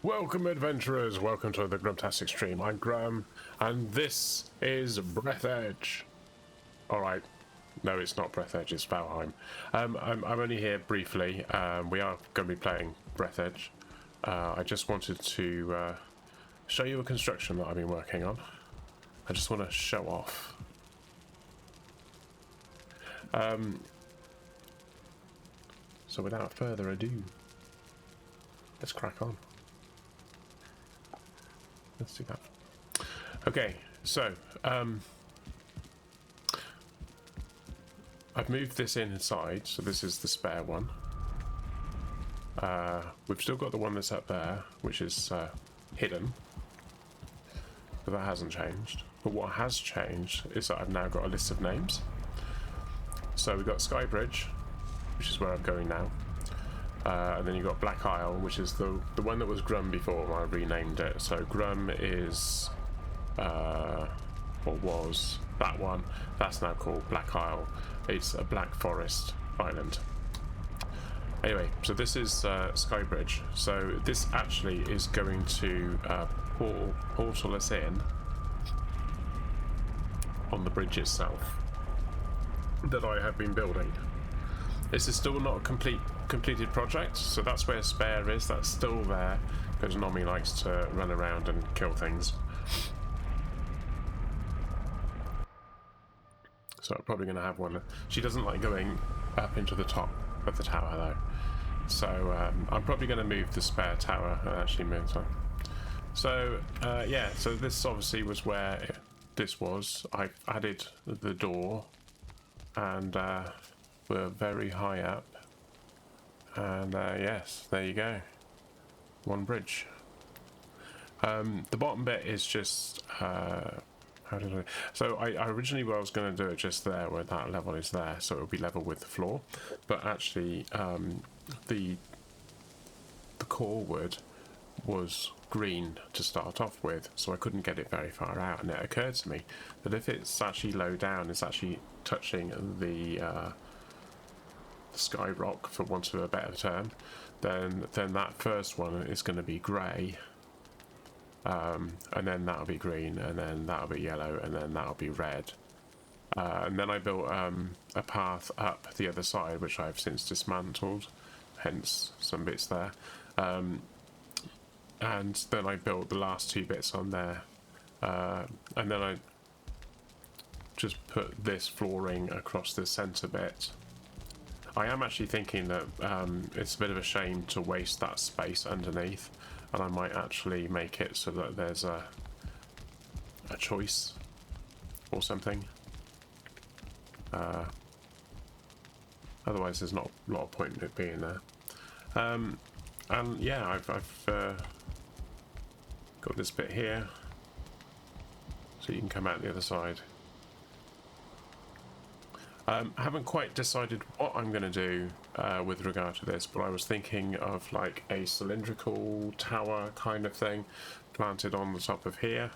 Welcome, adventurers. Welcome to the Grumtastic stream. I'm Grum, and this is Breathedge. All right. No, it's not Breathedge. It's Valheim. I'm only here briefly. We are going to be playing Breathedge. I just wanted to show you a construction that I've been working on. I just want to show off. So without further ado, let's crack on. Let's do that. Okay, so I've moved this inside, so this is the spare one. We've still got the one that's up there, which is hidden, but that hasn't changed. But what has changed is that I've now got a list of names. So we've got Skybridge, which is where I'm going now. And then you've got Black Isle, which is the one that was Grum before I renamed it. So Grum is, or was, that one. That's now called Black Isle. It's a Black Forest island. Anyway, so this is Skybridge. So this actually is going to portal us in on the bridge itself that I have been building. This is still not a completed project, so that's where spare is. That's still there because Nomi likes to run around and kill things. So I'm probably going to have one. She doesn't like going up into the top of the tower though, so I'm probably going to move the spare tower and actually move that. So yeah, so this obviously was where this was. I've added the door, and we're very high up, and yes, there you go, one bridge. The bottom bit is just how did I, so I originally, what I was going to do it just there where that level is there, so it will be level with the floor, but actually the core wood was green to start off with, so I couldn't get it very far out, and it occurred to me that if it's actually low down, it's actually touching the sky rock, for want of a better term, then that first one is going to be grey, and then that'll be green, and then that'll be yellow, and then that'll be red. And then I built a path up the other side, which I've since dismantled, hence some bits there. And then I built the last two bits on there, and then I just put this flooring across the centre bit. I am actually thinking that it's a bit of a shame to waste that space underneath, and I might actually make it so that there's a choice or something. Otherwise there's not a lot of point in it being there. And yeah, I've got this bit here, so you can come out the other side. I haven't quite decided what I'm going to do with regard to this, but I was thinking of like a cylindrical tower kind of thing planted on the top of here,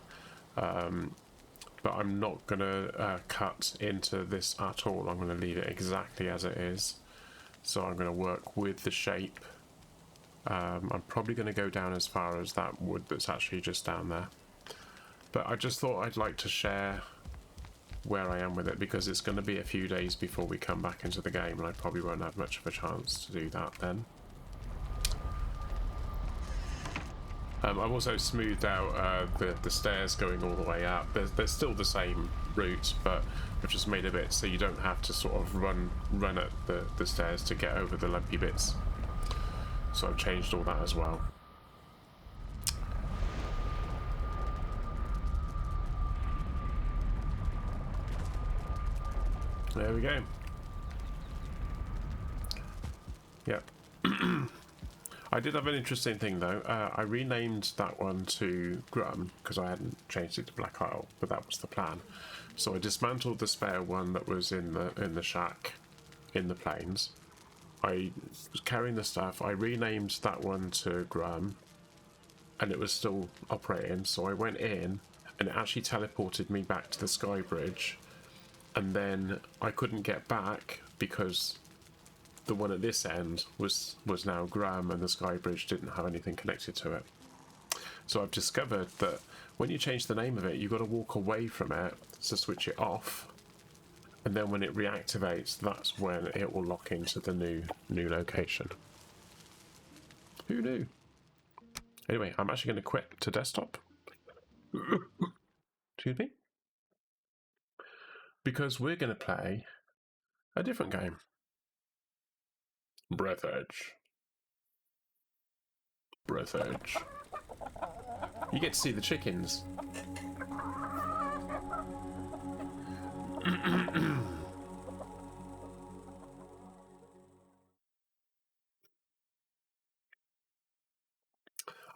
but I'm not going to cut into this at all. I'm going to leave it exactly as it is, so I'm going to work with the shape. I'm probably going to go down as far as that wood that's actually just down there, but I just thought I'd like to share where I am with it, because it's going to be a few days before we come back into the game, and I probably won't have much of a chance to do that then. I've also smoothed out the stairs going all the way up. There's still the same route, but I've just made a bit so you don't have to sort of run at the stairs to get over the lumpy bits. So I've changed all that as well. There we go. Yep. I did have an interesting thing though. I renamed that one to Grum because I hadn't changed it to Black Isle, but that was the plan. So I dismantled the spare one that was in the shack in the plains. I was carrying the stuff. I renamed that one to Grum, and it was still operating. So I went in, and it actually teleported me back to the Sky Bridge. And then I couldn't get back because the one at this end was now Grum, and the Sky Bridge didn't have anything connected to it. So I've discovered that when you change the name of it, you've got to walk away from it to switch it off. And then when it reactivates, that's when it will lock into the new location. Who knew? Anyway, I'm actually going to quit to desktop. Excuse me. Because we're going to play a different game. Breathedge. Breathedge. You get to see the chickens.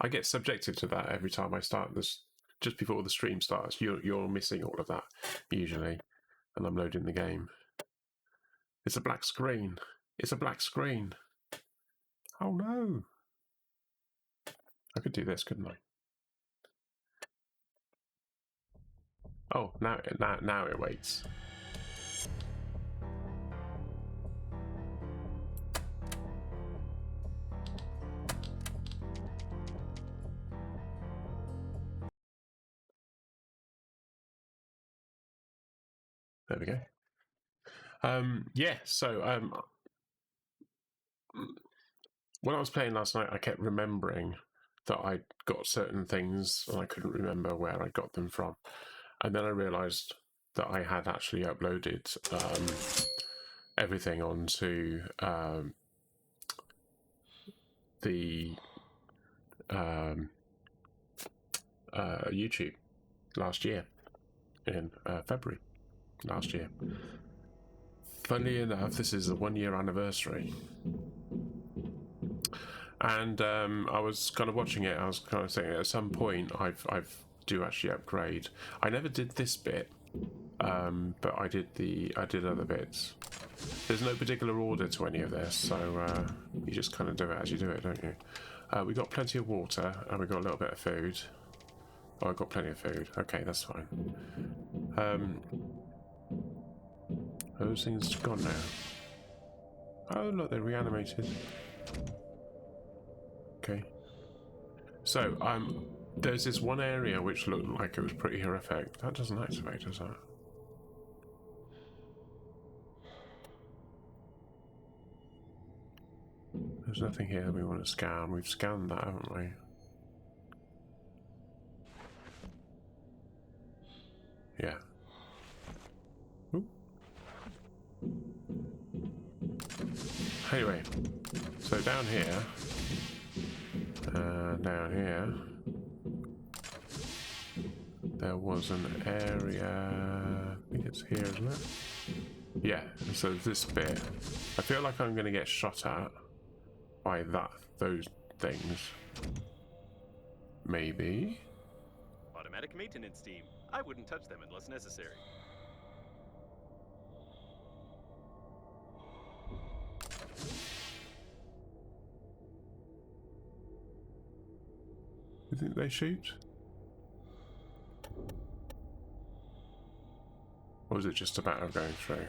I get subjected to that every time I start this. Just before the stream starts, you're missing all of that usually, and I'm loading the game. It's a black screen. It's a black screen. Oh no! I could do this, couldn't I? Oh, now it waits. There we go. Yeah, so when I was playing last night, I kept remembering that I got certain things and I couldn't remember where I got them from. And then I realised that I had actually uploaded everything onto the YouTube last year, in February last year. Funnily enough, this is the 1 year anniversary. And I was kind of watching it. I was kind of saying at some point I've do actually upgrade. I never did this bit, but I did other bits. There's no particular order to any of this, so you just kind of do it as you do it, don't you? We got plenty of water and we got a little bit of food. Oh, I got plenty of food. Okay, that's fine. Those things gone now. Oh look, they're reanimated. Okay. So, there's this one area which looked like it was pretty horrific. That doesn't activate, does that? There's nothing here that we want to scan. We've scanned that, haven't we? Yeah. Ooh. Anyway, so down here, there was an area. I think it's here, isn't it? Yeah. So this bit, I feel like I'm going to get shot at by those things. Maybe. Automatic maintenance team. I wouldn't touch them unless necessary. You think they shoot? Or is it just a matter of going through?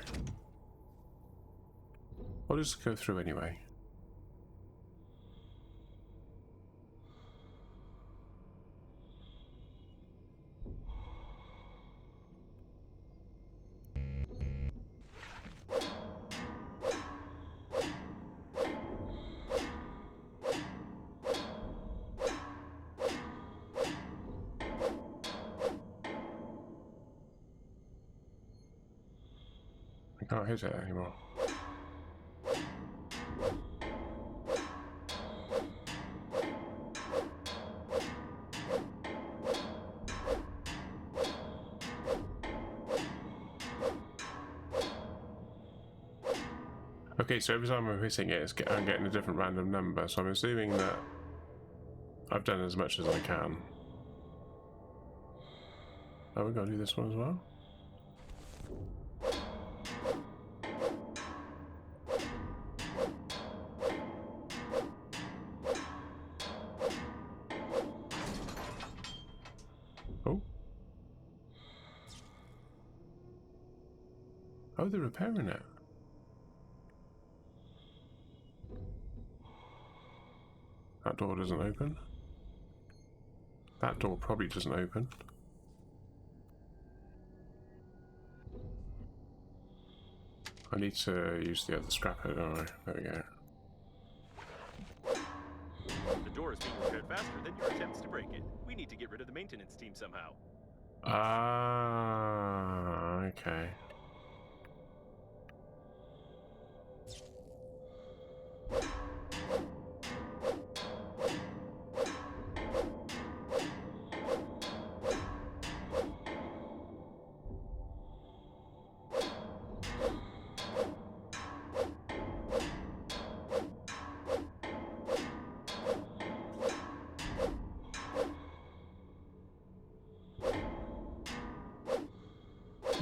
I'll just go through anyway. I can't hit it anymore. Okay, so every time I'm hitting it, I'm getting a different random number, so I'm assuming that I've done as much as I can. Oh, we've got to do this one as well? Oh. Oh, they're repairing it. That door doesn't open. That door probably doesn't open. I need to use the other scrapper, don't I? There we go. The door is being repaired faster than your attempts to break it. We need to get rid of the maintenance team somehow. Ah, okay.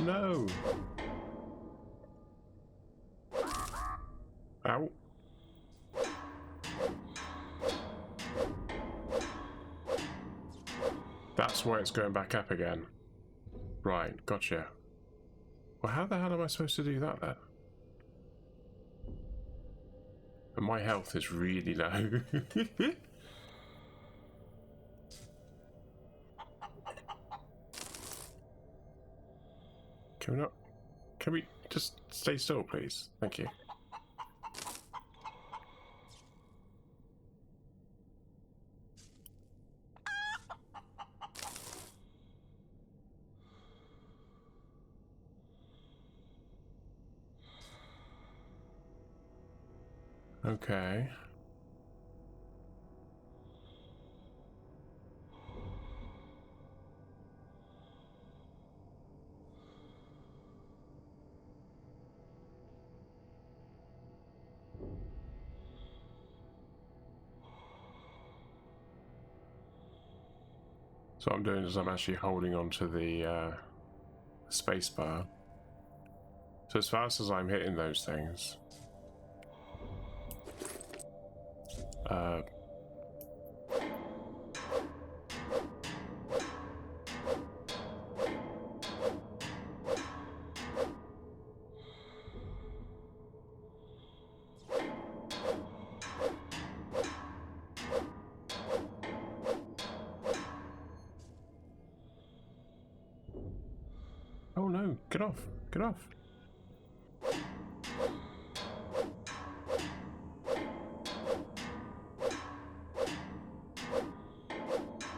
No! Ow. That's why it's going back up again. Right, gotcha. Well, how the hell am I supposed to do that then? And my health is really low. Can we not? Can we just stay still, please? Thank you. Okay. So what I'm doing is I'm actually holding on to the space bar. So as fast as I'm hitting those things, oh no, get off, get off.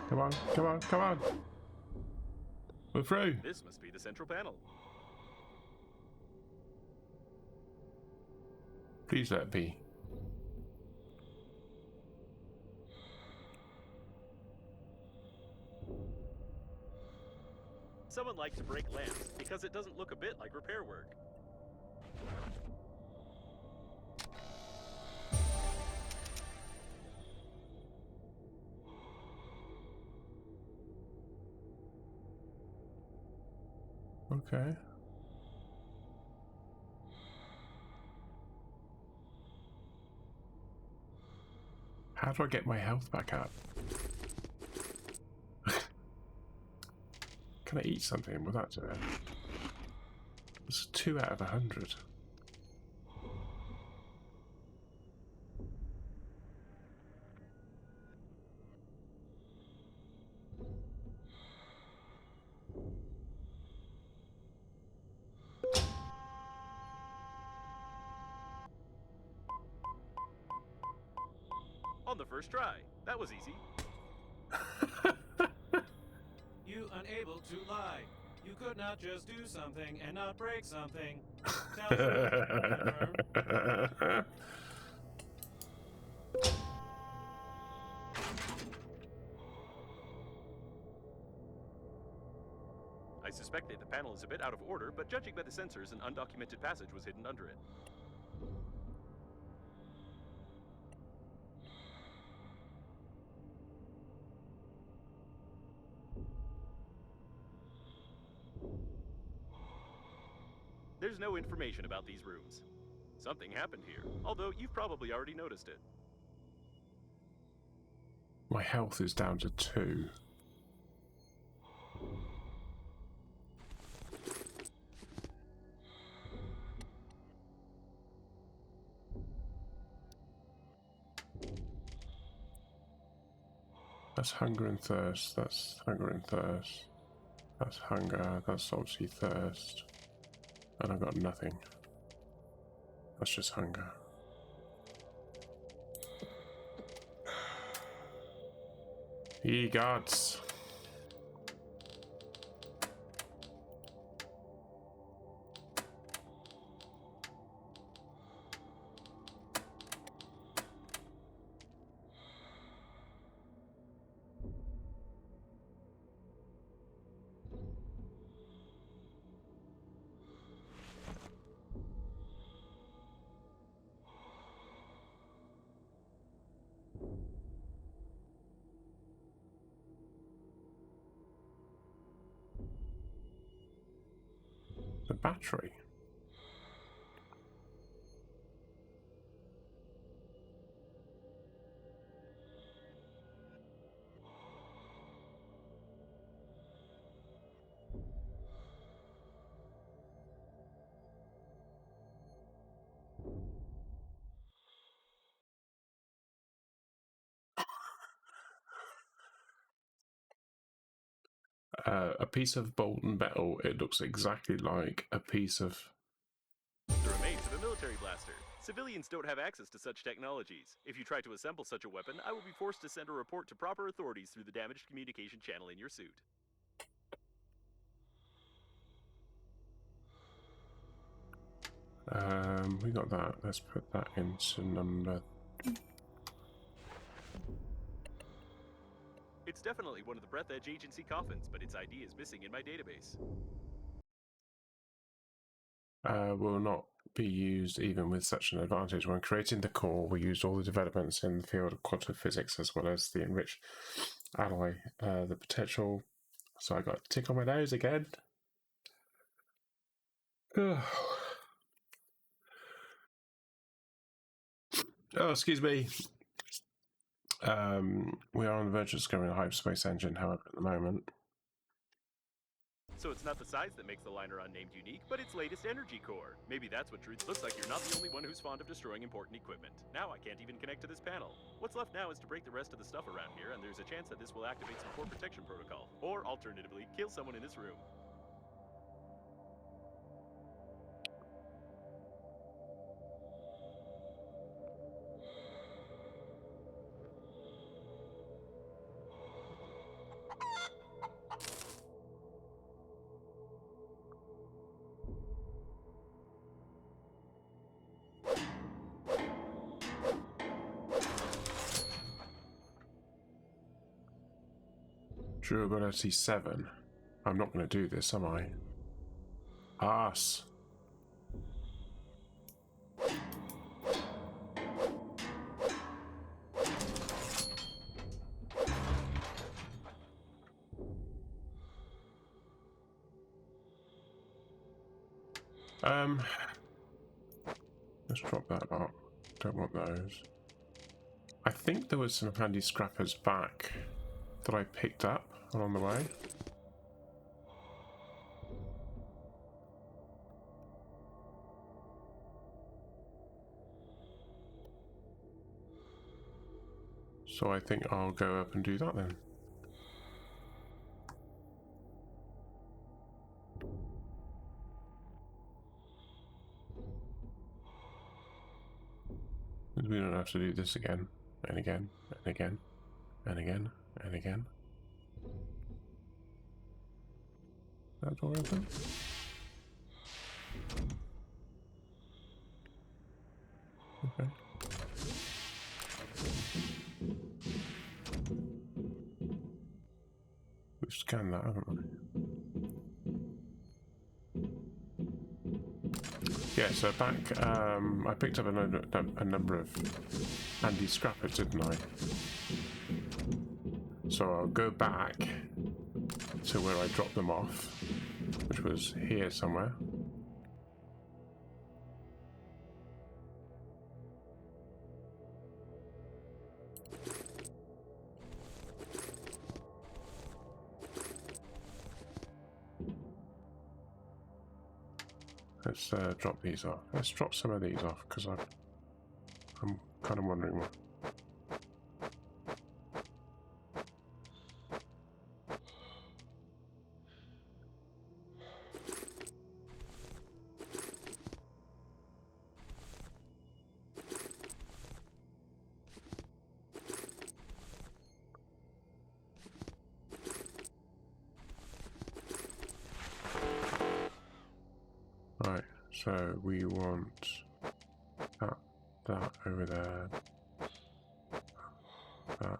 Come on, come on, come on. We're through. This must be the central panel. Please let it be. Someone likes to break lamps because it doesn't look a bit like repair work. Okay. How do I get my health back up? Can I eat something? Will that do it? It's 2 out of 100. On the first try. That was easy. You unable to lie. You could not just do something and not break something. Tell truth. Confirm. I suspect that the panel is a bit out of order, but judging by the sensors, an undocumented passage was hidden under it. There's no information about these rooms. Something happened here, although you've probably already noticed it. My health is down to 2. That's hunger and thirst. That's hunger and thirst. That's hunger. That's obviously thirst. And I've got nothing. That's just hunger. Ye gods. The battery. A piece of molten metal. It looks exactly like a piece of... The remains of a military blaster. Civilians don't have access to such technologies. If you try to assemble such a weapon, I will be forced to send a report to proper authorities through the damaged communication channel in your suit. We got that. Let's put that into number... It's definitely one of the Breathedge Agency coffins, but its ID is missing in my database. Will not be used even with such an advantage. When creating the core, we used all the developments in the field of quantum physics as well as the enriched alloy. The potential... So I got a tick on my nose again. Oh, excuse me. We are on the verge of discovering a hyperspace engine, however, at the moment. So it's not the size that makes the liner unnamed unique, but its latest energy core. Maybe that's what truth looks like. You're not the only one who's fond of destroying important equipment. Now I can't even connect to this panel. What's left now is to break the rest of the stuff around here, and there's a chance that this will activate some core protection protocol. Or alternatively, kill someone in this room. Durability 7. I'm not going to do this, am I? Arse. Let's drop that out. Don't want those. I think there was some handy scrappers back that I picked up along the way. So I think I'll go up and do that then. We don't have to do this again, and again, and again, and again, and again. That door open? Okay. We've scanned that, haven't we? Yeah, so back, I picked up a number of handy scrappers, didn't I? So I'll go back to where I dropped them off, which was here somewhere. Let's drop these off. Let's drop some of these off because I'm kind of wondering what. So we want that over there. That.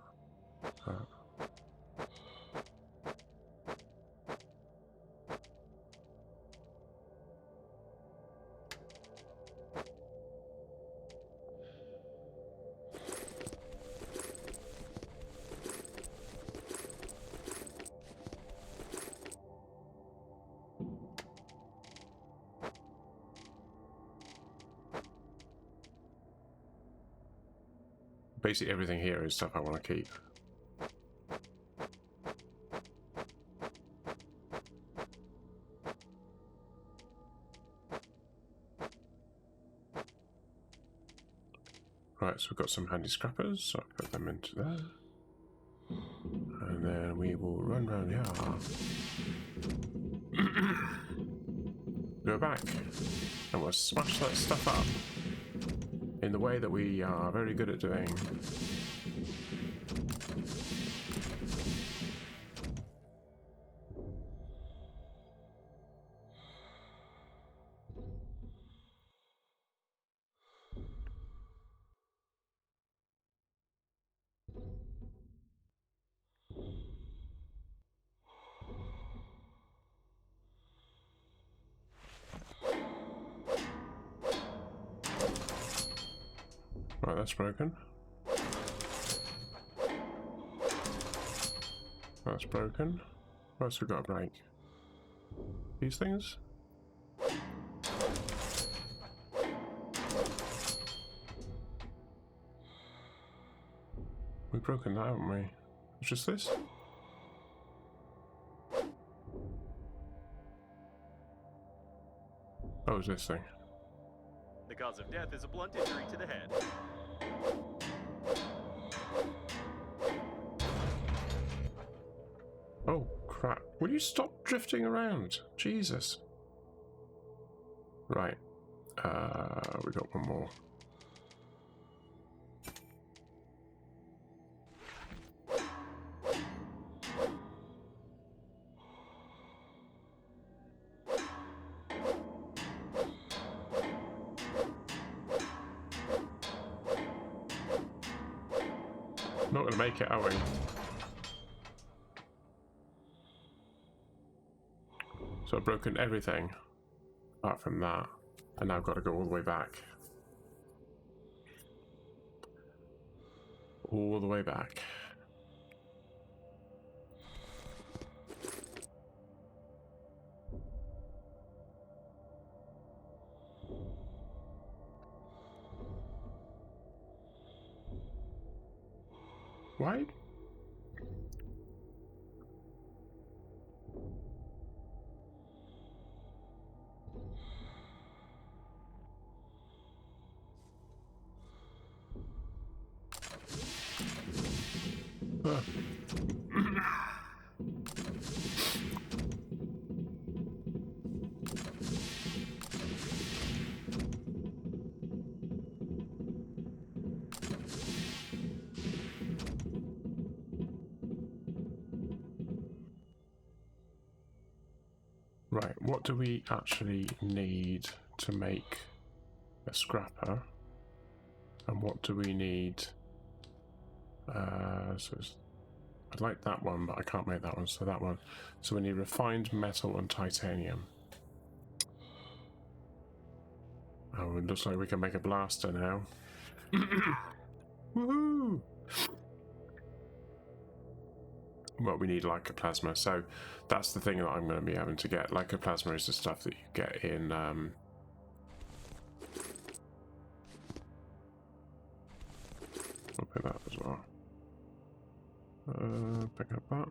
Basically everything here is stuff I want to keep. Right, so we've got some handy scrappers, so I'll put them into there. And then we will run round here. Go back. And we'll smash that stuff up in the way that we are very good at doing. Right, that's broken. That's broken. What else we got to break? These things? We've broken that, haven't we? It's just this? Oh, it's this thing. The cause of death is a blunt injury to the head. Oh, crap. Will you stop drifting around? Jesus. Right. We got one more. Not going to make it, are we? So I've broken everything apart from that, and now I've got to go all the way back. All the way back. Why? Right, what do we actually need to make a scrapper? And what do we need? I'd like that one, but I can't make that one, so that one. So we need refined metal and titanium. Oh, it looks like we can make a blaster now. Woohoo! Well, we need lycoplasma, so that's the thing that I'm going to be having to get. Lycoplasma is the stuff that you get in I'll pick that as well. Pick up that.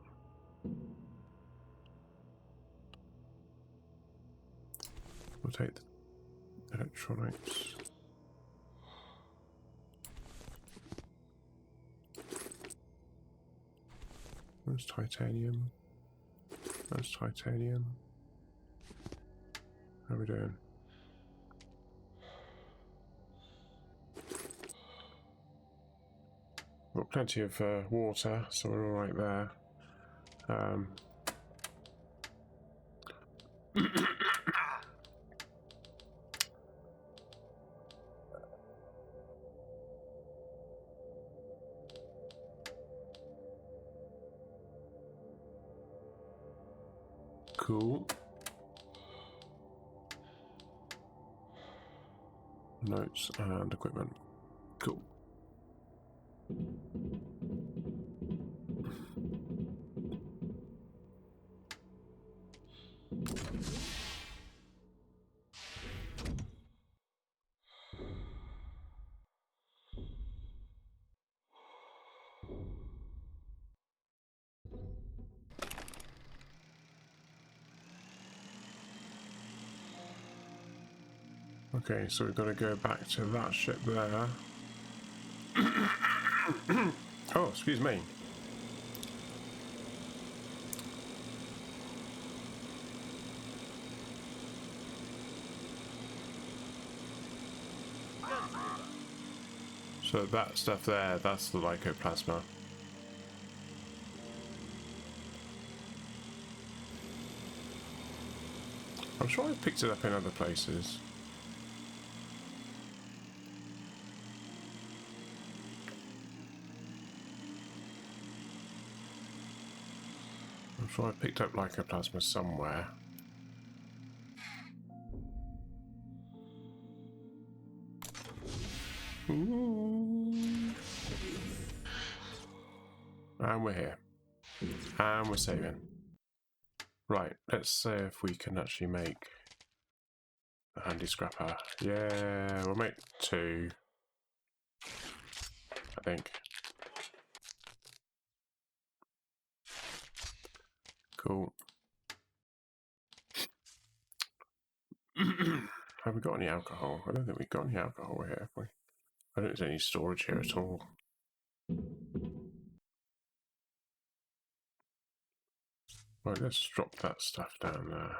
We'll take the electronics. There's titanium. There's titanium. How are we doing? Got plenty of water, so we're all right there. Cool. Notes and equipment. Cool. Okay, so we've got to go back to that ship there. Oh, excuse me. So that stuff there, that's the lycoplasma. I'm sure I picked it up in other places. I'm sure I picked up lycoplasma somewhere. Ooh. And we're here. And we're saving. Right, let's see if we can actually make a handy scrapper. Yeah, we'll make 2. I think. Cool. Have we got any alcohol? I don't think we've got any alcohol here, have we? I don't think there's any storage here at all. Right, let's drop that stuff down there.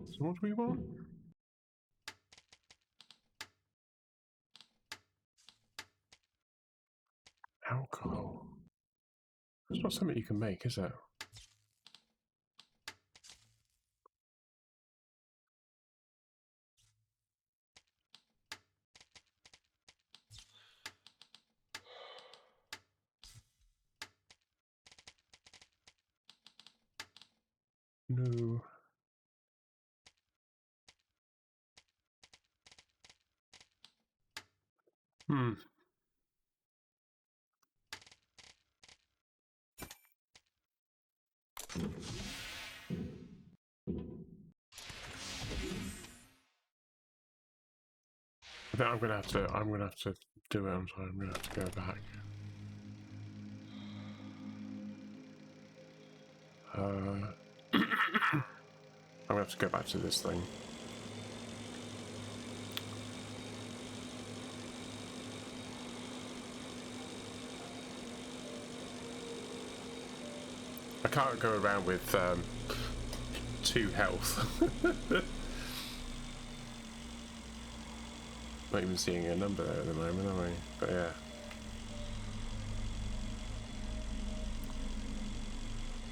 So what do we want? Alcohol. It's not something you can make, is it? No. Hmm. I think I'm gonna have to do it on time. I'm gonna have to go back. I'm gonna have to go back to this thing. I can't go around with 2 health. Not even seeing a number there at the moment, are we? But yeah.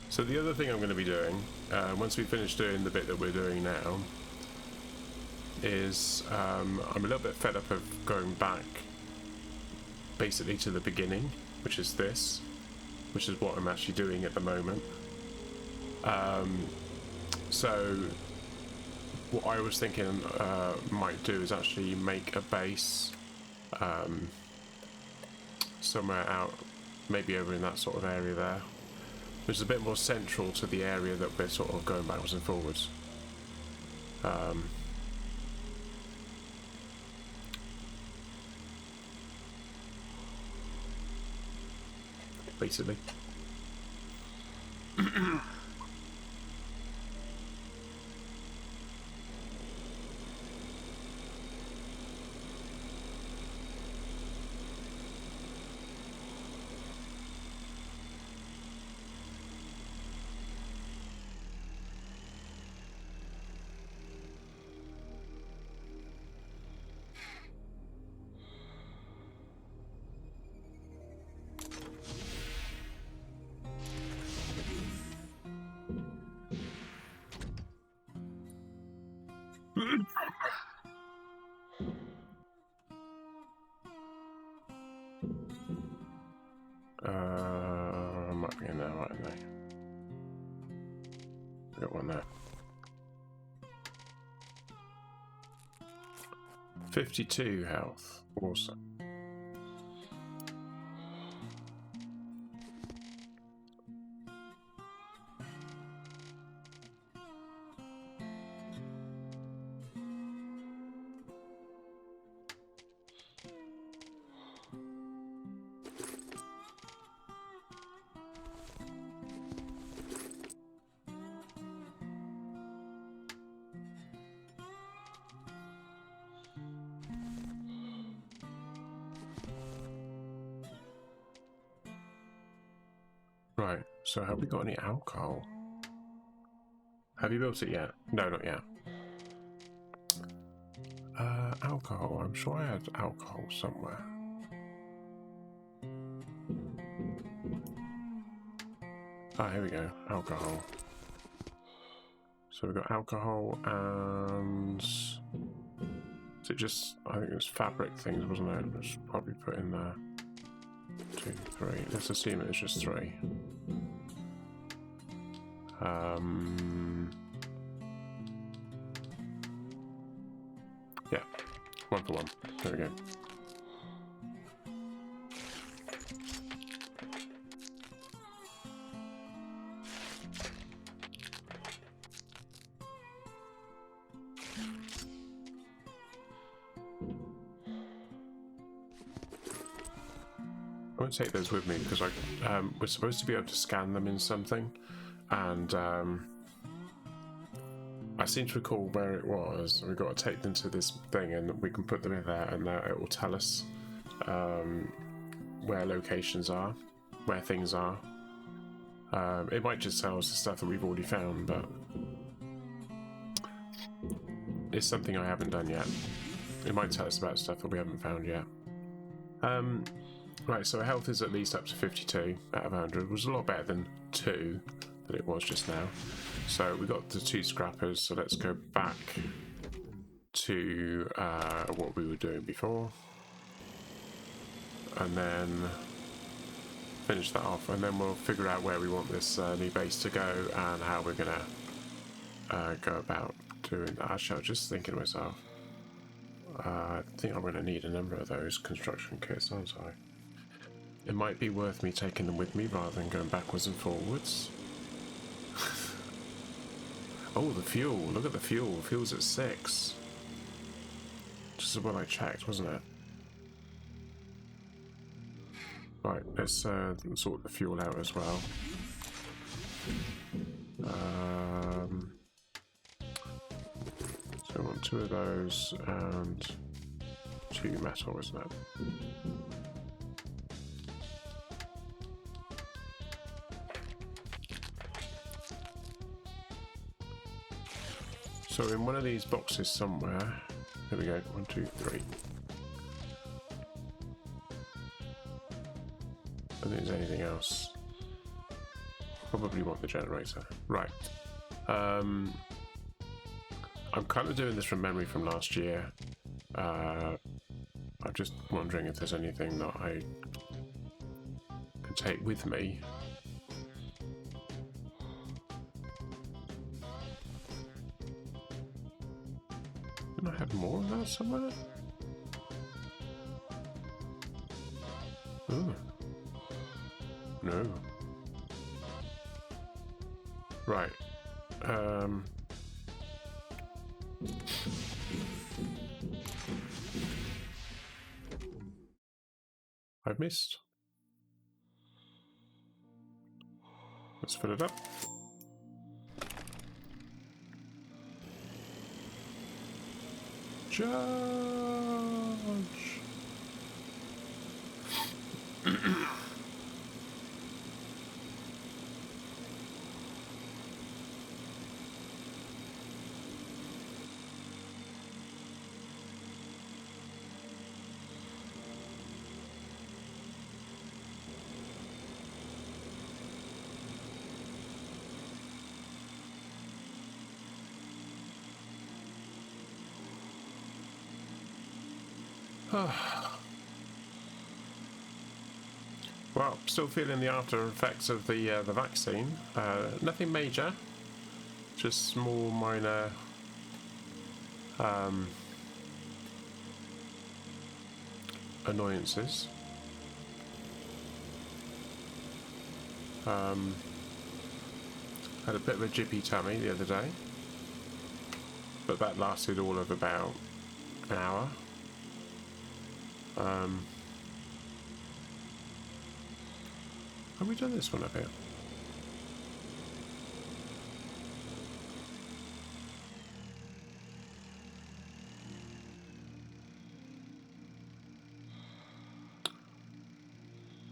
So the other thing I'm going to be doing, once we finish doing the bit that we're doing now, is I'm a little bit fed up of going back basically to the beginning, which is this, which is what I'm actually doing at the moment. So what I was thinking might do is actually make a base somewhere out, maybe over in that sort of area there, which is a bit more central to the area that we're sort of going backwards and forwards. Basically. Might be in there, right in there. Got one there. 52 health. Awesome. Right, so have we got any alcohol? Have you built it yet? No, not yet. Alcohol. I'm sure I had alcohol somewhere. Ah, here we go. Alcohol. So we've got alcohol and... Is it just... I think it was fabric things, wasn't it? Let's probably put in there. 2, 3. Let's assume it was just 3. Yeah. 1 for 1. There we go. I won't take those with me because we're supposed to be able to scan them in something, and I seem to recall where it was. We've got to take them to this thing, and we can put them in there, and it will tell us where locations are, where things are. It might just tell us the stuff that we've already found, but it's something I haven't done yet. It might tell us about stuff that we haven't found yet. Right, so our health is at least up to 52 out of 100, which is a lot better than 2 that it was just now. So we got the 2 scrappers, so let's go back to what we were doing before. And then finish that off, and then we'll figure out where we want this new base to go and how we're going to go about doing that. Actually, I was just thinking to myself, I think I'm going to need a number of those construction kits, aren't I? It might be worth me taking them with me rather than going backwards and forwards. Oh, the fuel. Look at the fuel. The fuel's at 6. Just what I checked, wasn't it? Right, let's sort the fuel out as well. So I want 2 of those and 2 metal, isn't it? So in one of these boxes somewhere, there we go, 1, 2, 3. I don't think there's anything else. Probably want the generator. Right. I'm kind of doing this from memory from last year. I'm just wondering if there's anything that I can take with me. Didn't I have more of that somewhere? Oh. No. Right. I've missed. Let's fill it up. Charge! Well, still feeling the after effects of the vaccine. Nothing major, just small, minor annoyances. Had a bit of a jippy tummy the other day, but that lasted all of about an hour. Have we done this one up here?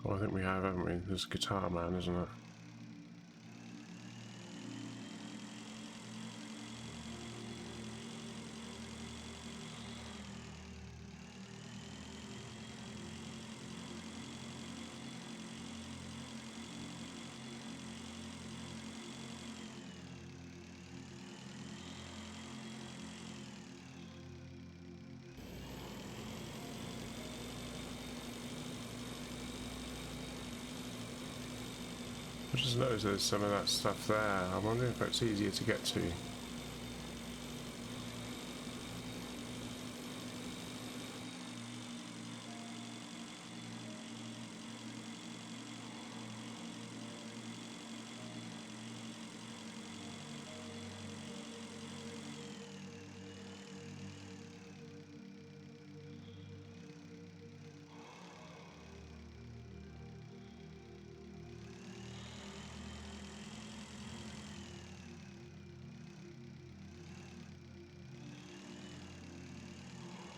Oh, I think we have, haven't we? There's Guitar Man, isn't it? I just noticed there's some of that stuff there. I'm wondering if it's easier to get to.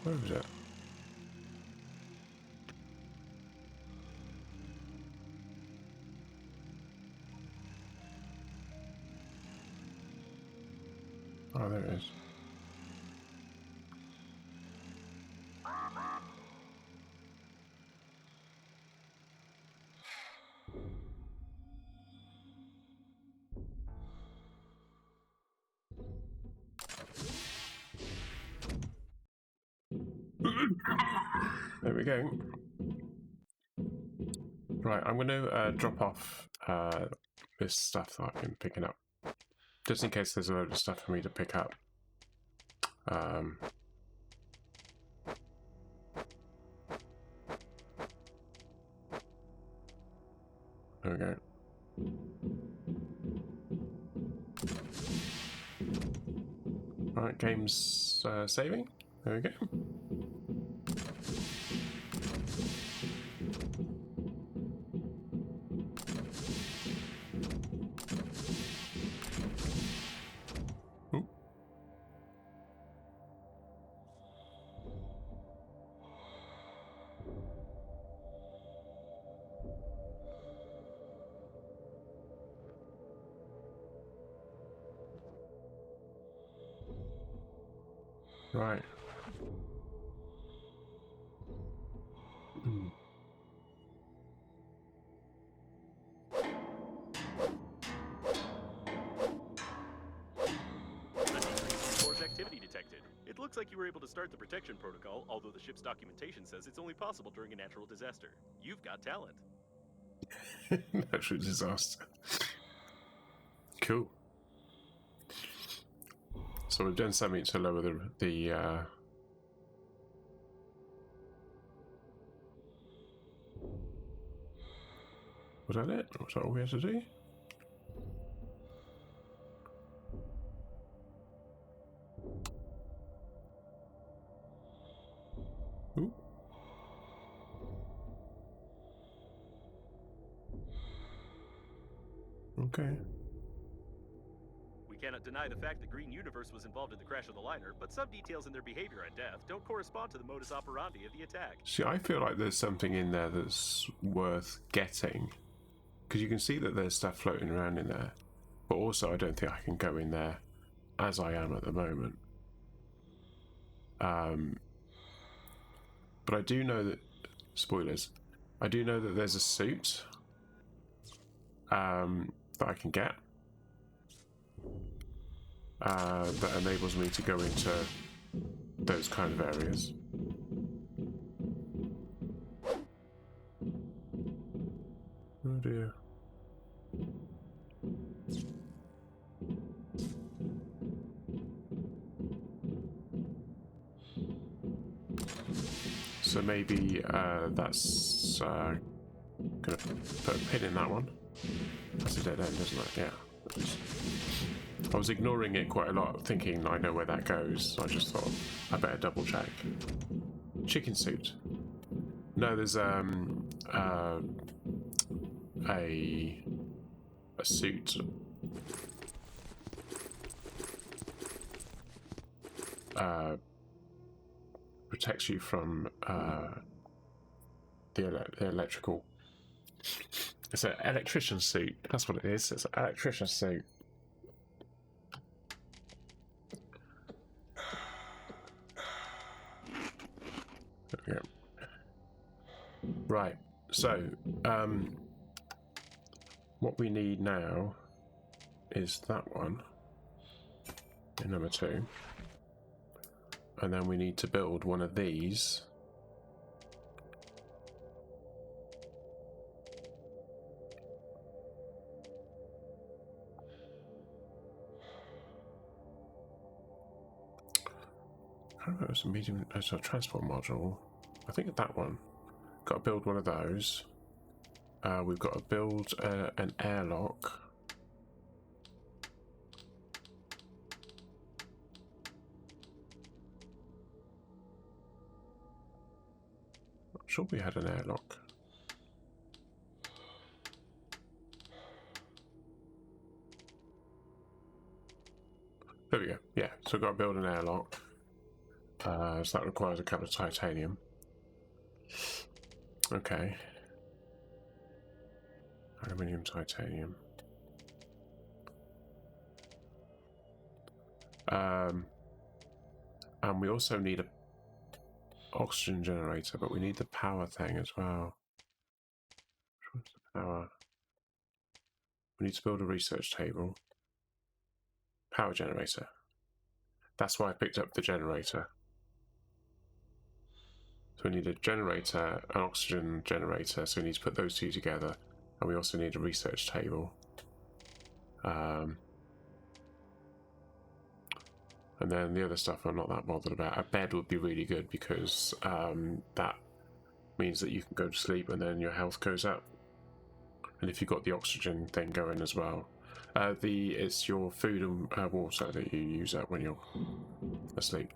Where was it? Oh, there it is. There we go. Right, I'm going to drop off this stuff that I've been picking up, just in case there's a load of stuff for me to pick up. There we go. Right, game's saving. There we go. Ooh. Right. Activity detected. It looks like you were able to start the protection protocol, although the ship's documentation says it's only possible during a natural disaster. You've got talent. Natural disaster. Cool. So we've done something to lower the was that it? Was that all we had to do? Ooh. Okay. We cannot deny the fact that Green Universe was involved in the crash of the liner, but some details in their behavior and death don't correspond to the modus operandi of the attack. See, I feel like there's something in there that's worth getting, because you can see that there's stuff floating around in there, but also I don't think I can go in there as I am at the moment. But I do know that, spoilers, I do know that there's a suit that I can get that enables me to go into those kind of areas. So maybe that's gonna put a pin in that one. That's a dead end, isn't it? Yeah. I was ignoring it quite a lot, thinking I know where that goes. So I just thought I better double check. Chicken suit. No, there's a suit. Protects you from the electrical. It's an electrician suit. That's what it is. It's an electrician suit. There we go. Right. So, what we need now is that one in number 2. And then we need to build one of these. I don't know, it's a medium, it's a transport module. I think that one. Got to build one of those. We've got to build an airlock. Not sure we had an airlock. There we go. Yeah, so we've got to build an airlock. So that requires a couple of titanium. Okay. Aluminium, titanium. And we also need a oxygen generator, but we need the power thing as well. Which one's the power? We need to build a research table. Power generator. That's why I picked up the generator. So we need a generator, an oxygen generator, so we need to put those two together. And we also need a research table. And then the other stuff I'm not that bothered about. A bed would be really good because that means that you can go to sleep and then your health goes up. And if you've got the oxygen thing going as well. It's your food and water that you use up when you're asleep.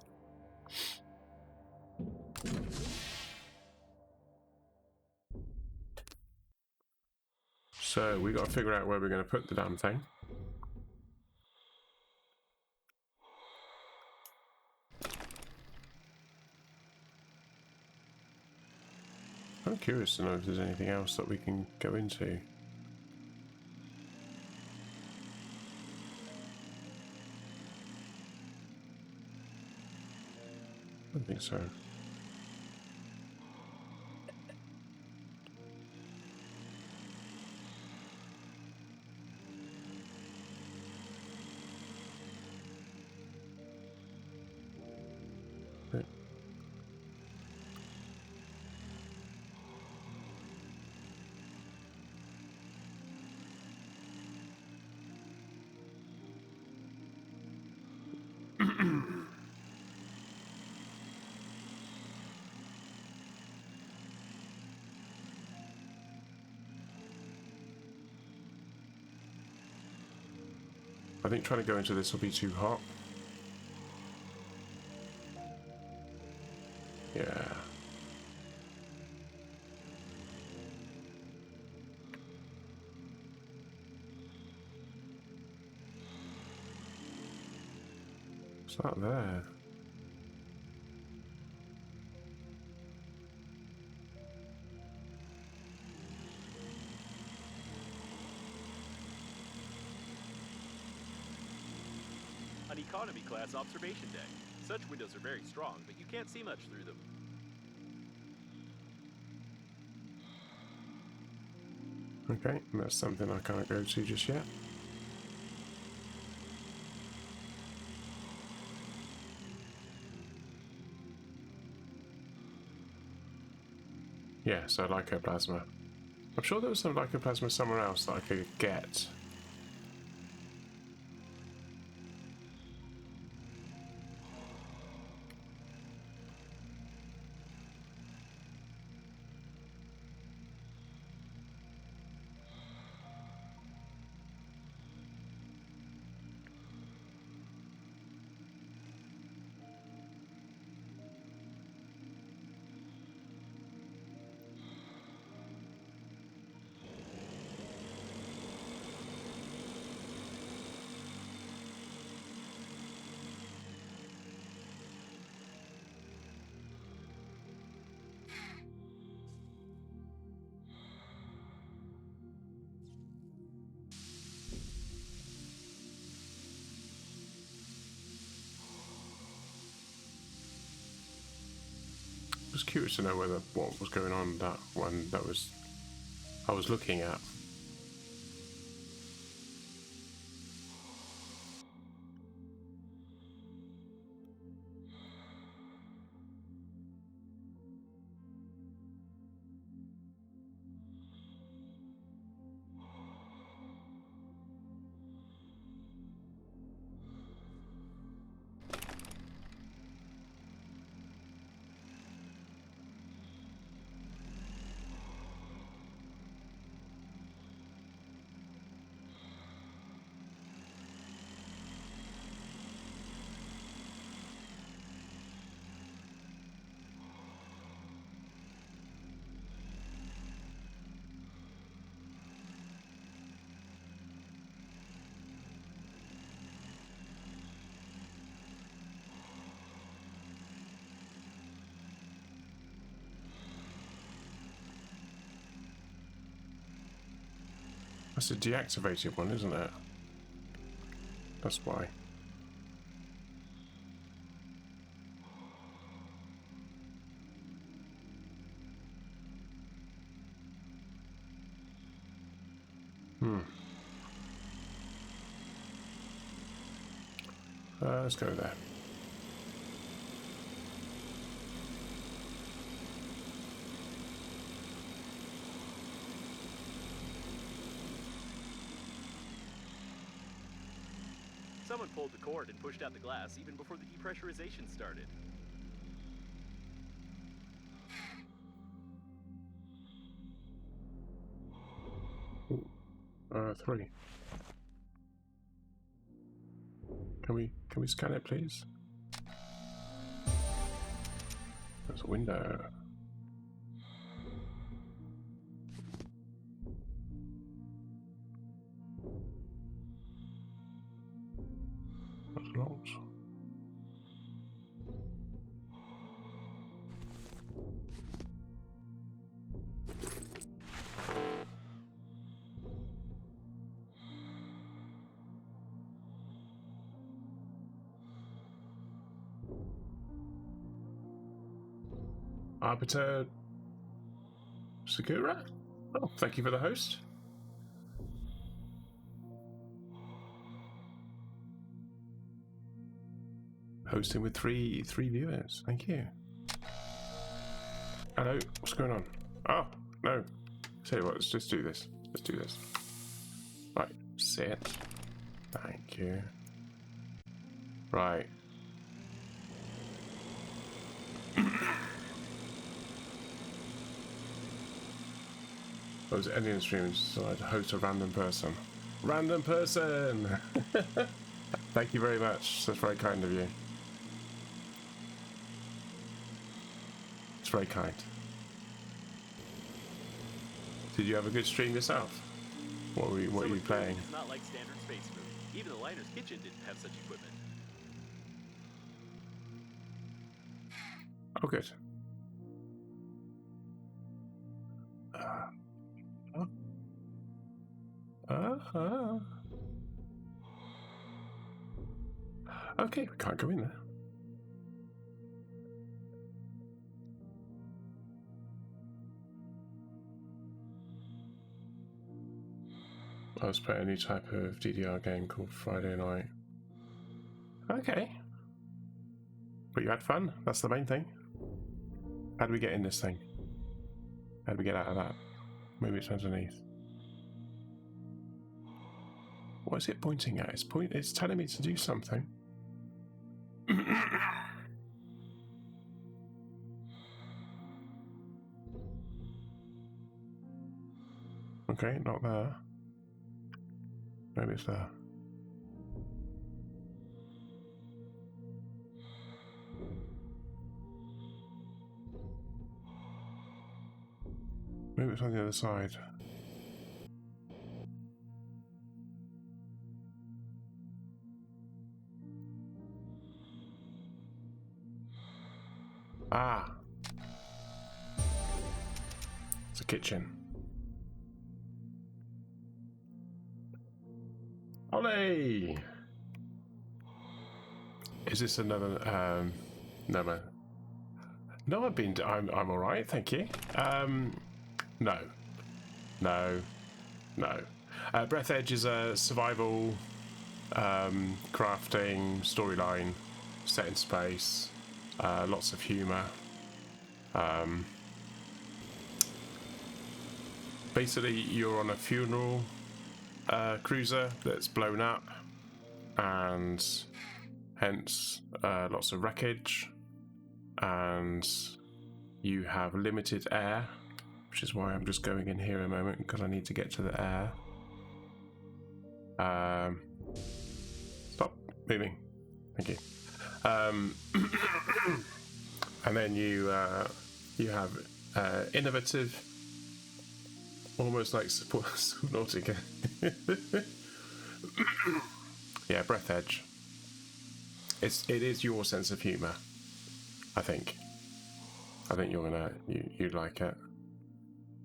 So we got to figure out where we're going to put the damn thing. I'm curious to know if there's anything else that we can go into. I don't think so. I think trying to go into this will be too hot. Yeah. What's that there? An economy class observation deck. Such windows are very strong, but you can't see much through them. Okay, that's something I can't go to just yet. Yeah, so lycoplasma. I'm sure there was some lycoplasma somewhere else that I could get. was curious to know what was going on that one I was looking at. That's a deactivated one, isn't it? That's why. Let's go there. Someone pulled the cord and pushed out the glass even before the depressurization started. Ooh, 3. Can we scan it, please? There's a window. That's locked. Arbiter Sakura? Oh, thank you for the host. Hosting with three viewers. Thank you. Hello, what's going on? Oh, no. Tell you what, let's just do this. Let's do this. Right, sit. Thank you. Right. I was ending the stream and decided to host a random person. Random person! Thank you very much. That's very kind of you. It's very kind. Did you have a good stream yourself? What were you playing? It's not like standard space food. Even the liner's kitchen didn't have such equipment. Oh, good. Okay, we can't go in there. I was playing a new type of DDR game called Friday Night. Okay. But you had fun, that's the main thing. How do we get in this thing? How do we get out of that? Maybe it's underneath. What is it pointing at? It's telling me to do something. Okay, not there. Maybe it's there. Maybe it's on the other side. Ah! It's a kitchen. Olé! Is this another, no man. No, I'm all right, thank you. No. Breathedge is a survival, crafting storyline set in space. Lots of humour. Basically, you're on a funeral cruiser that's blown up, and hence lots of wreckage, and you have limited air, which is why I'm just going in here a moment because I need to get to the air. Stop moving, thank you. And then you have innovative, almost like Subnautica. Yeah, Breathedge. It is your sense of humour, I think. I think you'd like it.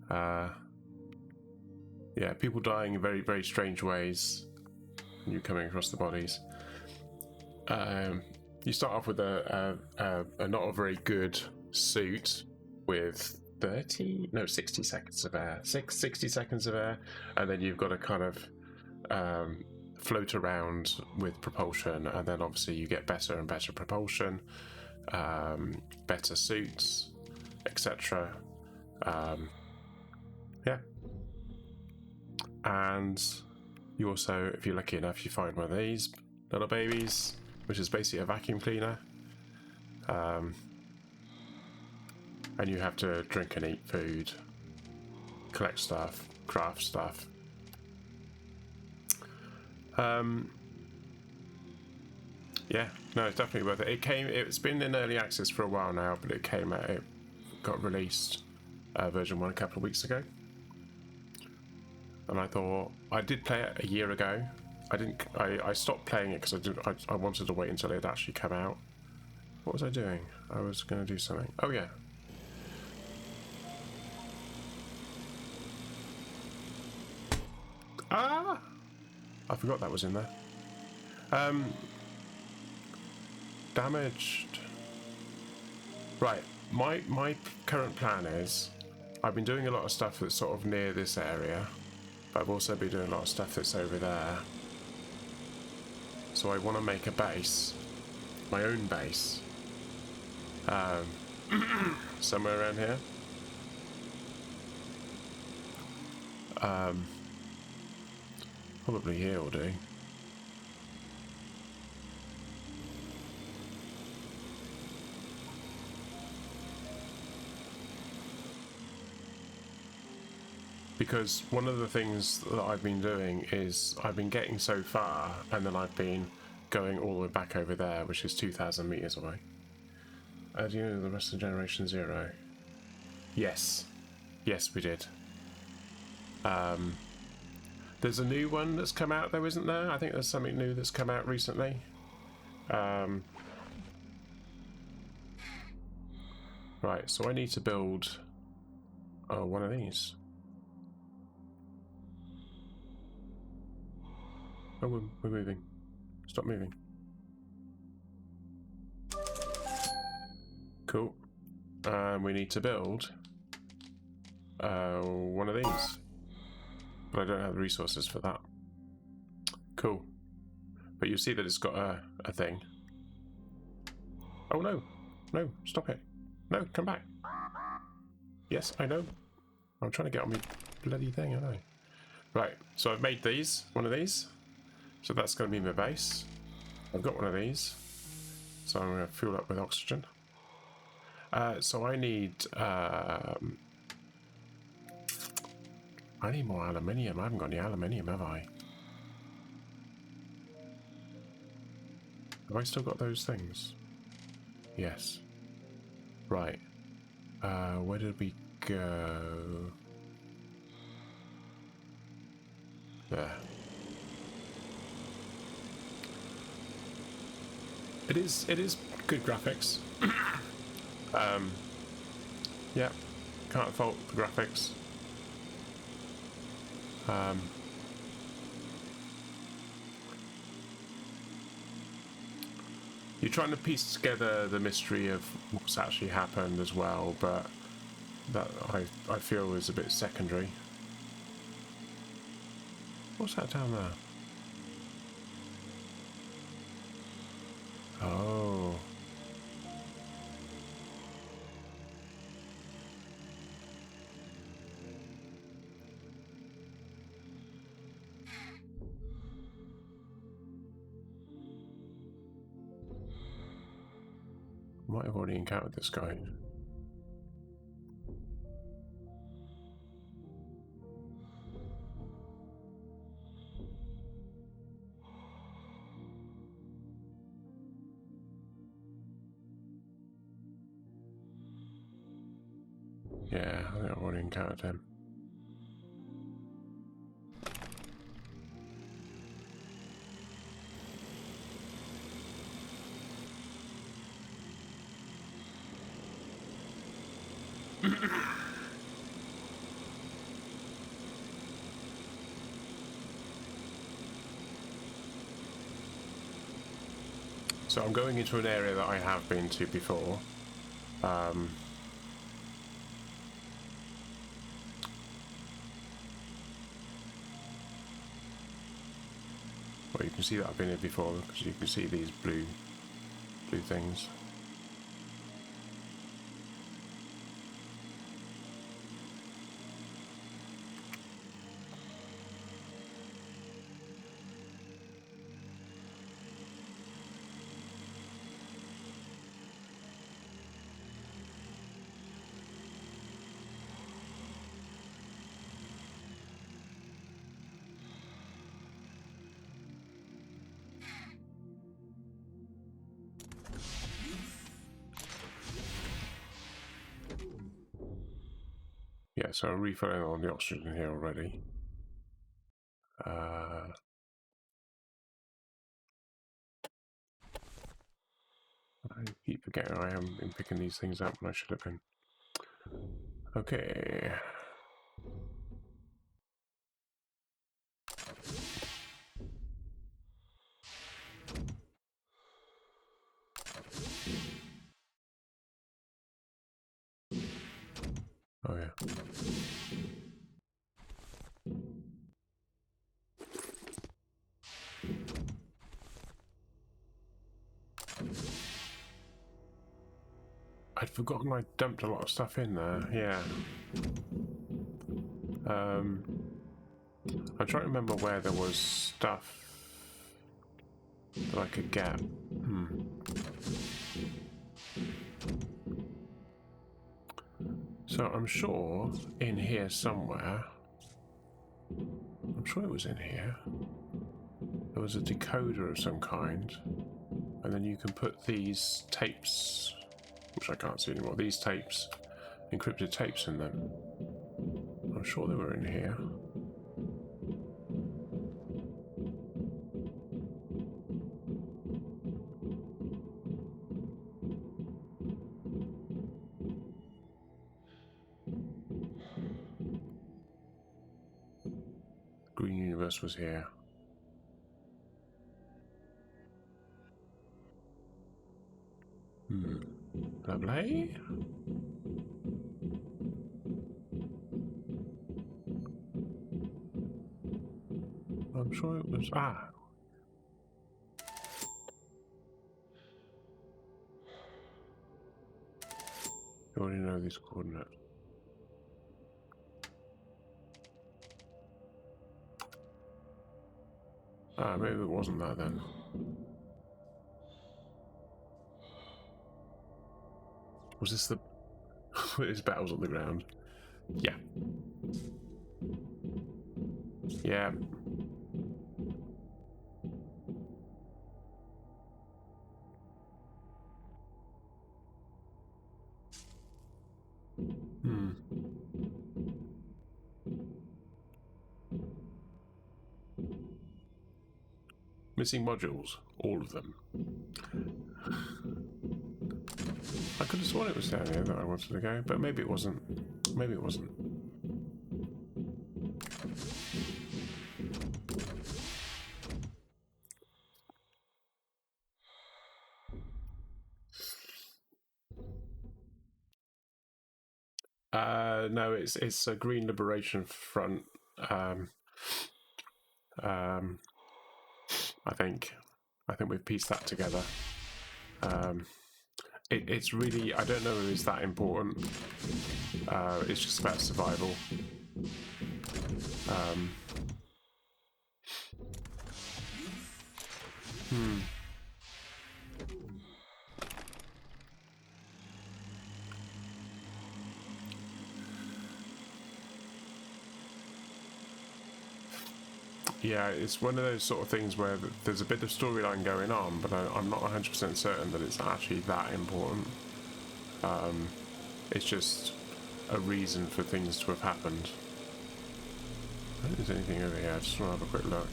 Yeah, people dying in very, very strange ways. You coming across the bodies. You start off with a not a very good suit with 60 seconds of air. 60 seconds of air, and then you've got to kind of float around with propulsion, and then obviously you get better and better propulsion, better suits, etc. Yeah. And you also, if you're lucky enough, you find one of these little babies, which is basically a vacuum cleaner. And you have to drink and eat food, collect stuff, craft stuff. Yeah, no, it's definitely worth it. It's been in early access for a while now, but it got released version 1 a couple of weeks ago. And I thought, I did play it a year ago. I stopped playing it because I wanted to wait until it had actually come out. What was I doing? I was going to do something. Oh yeah. Ah! I forgot that was in there. Damaged. Right, my current plan is, I've been doing a lot of stuff that's sort of near this area, but I've also been doing a lot of stuff that's over there. So I want to make a base, my own base, somewhere around here. Probably here will do. Because one of the things that I've been doing is I've been getting so far, and then I've been going all the way back over there, which is 2,000 meters away. Do you know the rest of Generation Zero? Yes. Yes, we did. There's a new one that's come out though, isn't there? I think there's something new that's come out recently. Right, so I need to build one of these. Oh, we're moving. Stop moving. Cool. We need to build one of these. But I don't have the resources for that. Cool. But you'll see that it's got a thing. Oh no. No, stop it. No, come back. Yes, I know. I'm trying to get on my bloody thing, aren't I? Right, so I've made one of these. So that's going to be my base. I've got one of these. So I'm going to fuel up with oxygen. So I need more aluminium. I haven't got any aluminium, have I? Have I still got those things? Yes. Right. Where did we go? There. It is good graphics. Yeah, can't fault the graphics. You're trying to piece together the mystery of what's actually happened as well, but that I feel is a bit secondary. What's that down there? Oh. Might have already encountered this guy. Yeah, I think I've already encountered him. So I'm going into an area that I have been to before. Well, you can see that I've been here before because you can see these blue things. Yeah, so I'm refilling on the oxygen here already. I keep forgetting I haven't been picking these things up when I should have been. Okay. Oh yeah. I'd forgotten I dumped a lot of stuff in there, yeah. I'm trying to remember where there was stuff that I could get. So I'm sure in here somewhere, I'm sure it was in here, there was a decoder of some kind, and then you can put these tapes, which I can't see anymore, these tapes, encrypted tapes in them. I'm sure they were in here. Green Universe was here. Lovely. I'm sure it was... Ah! You already know these coordinates. Ah, maybe it wasn't that then. Was this the... His battles on the ground? Yeah. Yeah. Missing modules. All of them. I could have sworn it was down here that I wanted to go, but maybe it wasn't. Maybe it wasn't. No, it's a Green Liberation Front. I think we've pieced that together. It's really, I don't know if it's that important. It's just about survival. Yeah, it's one of those sort of things where there's a bit of storyline going on, but I'm not 100% certain that it's actually that important. It's just a reason for things to have happened. I don't think there's anything over here. I just want to have a quick look.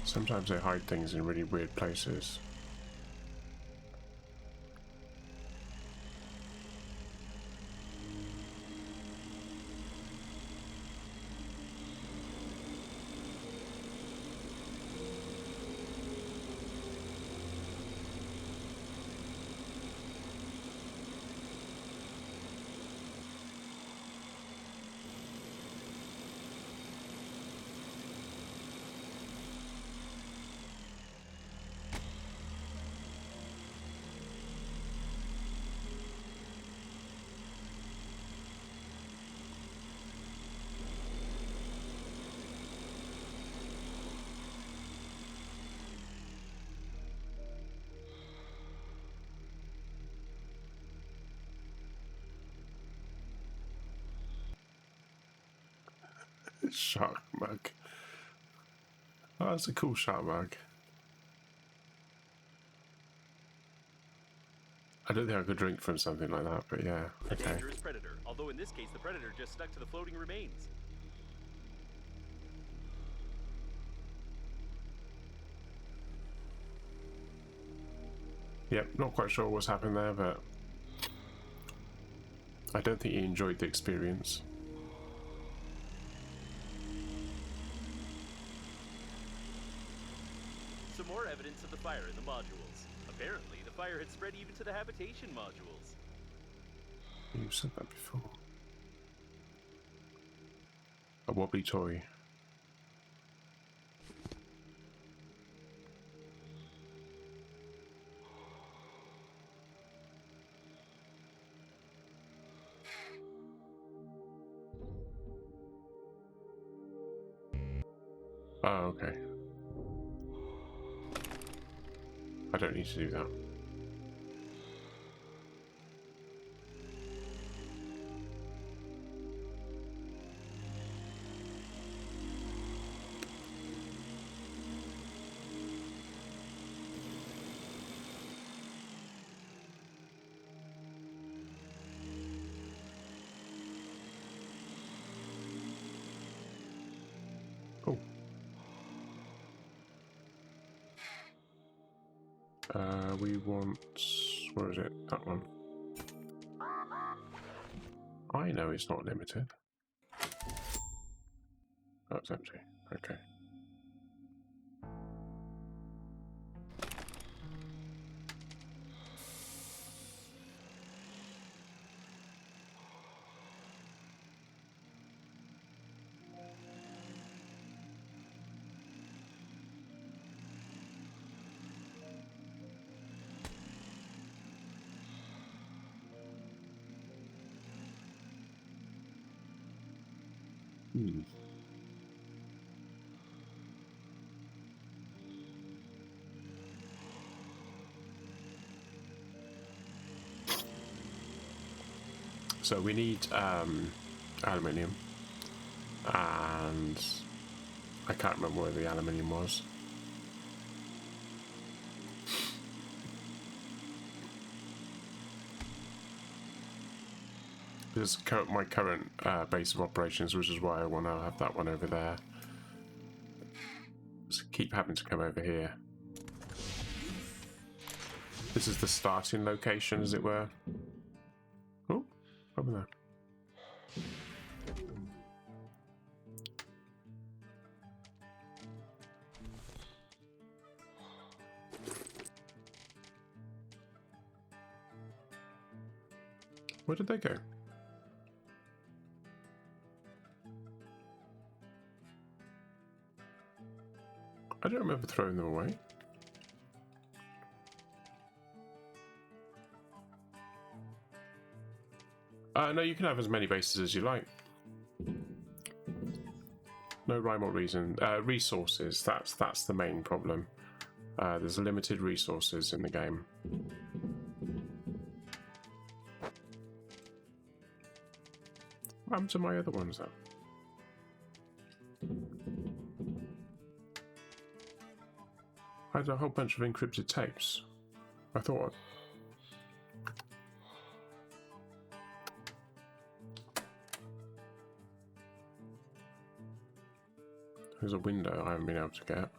Sometimes they hide things in really weird places. Shark mug. Oh, that's a cool shark mug. I don't think I could drink from something like that, but yeah, A okay. dangerous predator, although in this case the predator just stuck to the floating remains. Yep, not quite sure what's happened there, but I don't think he enjoyed the experience. Some more evidence of the fire in the modules. Apparently, the fire had spread even to the habitation modules. You said that before. A wobbly toy. Oh, okay. I don't need to do that. Cool. We want... where is it? That one. I know it's not limited. Oh, it's empty. Okay. Hmm. So we need aluminium, and I can't remember where the aluminium was. This is my current base of operations, which is why I want to have that one over there. Just keep having to come over here. This is the starting location, as it were. Oh, over there. Where did they go? I don't remember throwing them away. No, you can have as many bases as you like. No rhyme or reason. Resources, that's the main problem. There's limited resources in the game. What happened to my other ones though? I had a whole bunch of encrypted tapes. I thought... There's a window I haven't been able to get.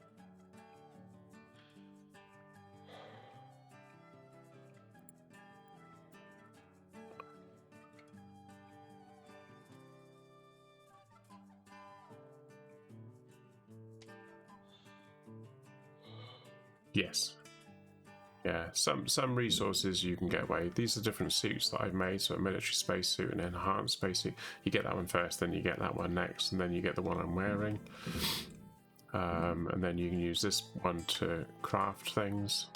Yes. Yeah, some resources you can get away. These are different suits that I've made, so a military spacesuit and an enhanced spacesuit. You get that one first, then you get that one next, and then you get the one I'm wearing. And then you can use this one to craft things.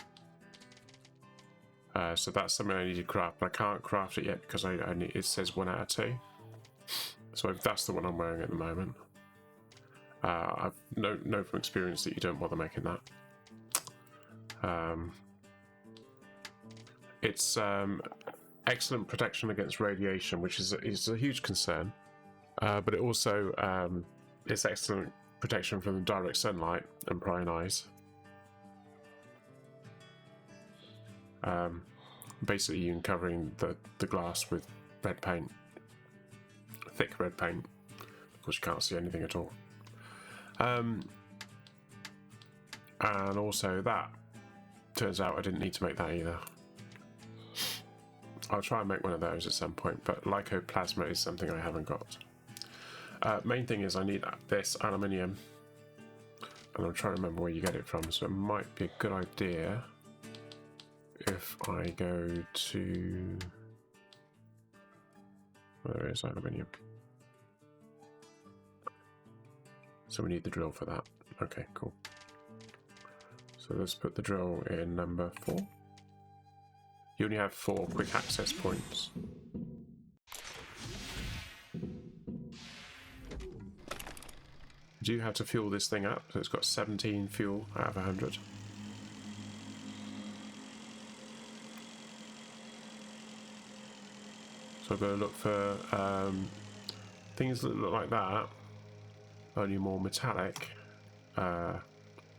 So that's something I need to craft, but I can't craft it yet because it says 1 out of 2. So that's the one I'm wearing at the moment. I've know from experience that you don't bother making that. It's excellent protection against radiation, which is a huge concern, but it also is excellent protection from the direct sunlight and prying eyes. Basically, you're covering the glass with red paint, thick red paint. Of course, you can't see anything at all. And also that turns out I didn't need to make that either. I'll try and make one of those at some point, but lycoplasma is something I haven't got. Main thing is I need this aluminium, and I'm trying to remember where you get it from, so it might be a good idea if I go to... Where is aluminium? So we need the drill for that. Okay, cool. So let's put the drill in number 4. You only have 4 quick access points. Do have to fuel this thing up, so it's got 17 fuel out of 100. So I've got to look for things that look like that, only more metallic, kind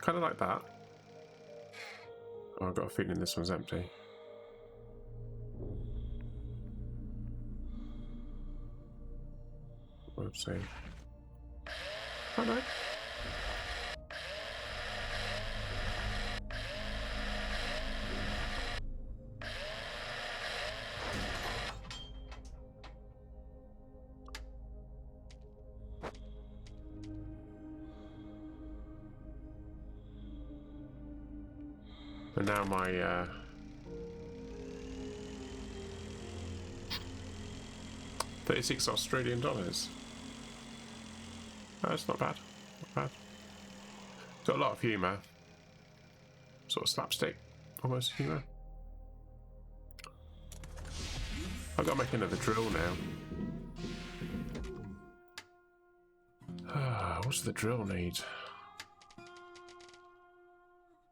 of like that. Oh, I've got a feeling this one's empty. Oopsie. Oh no. And now my 36 Australian dollars. That's not bad. Not bad. Got a lot of humour. Sort of slapstick, almost humour. I've got to make another drill now. What's the drill need?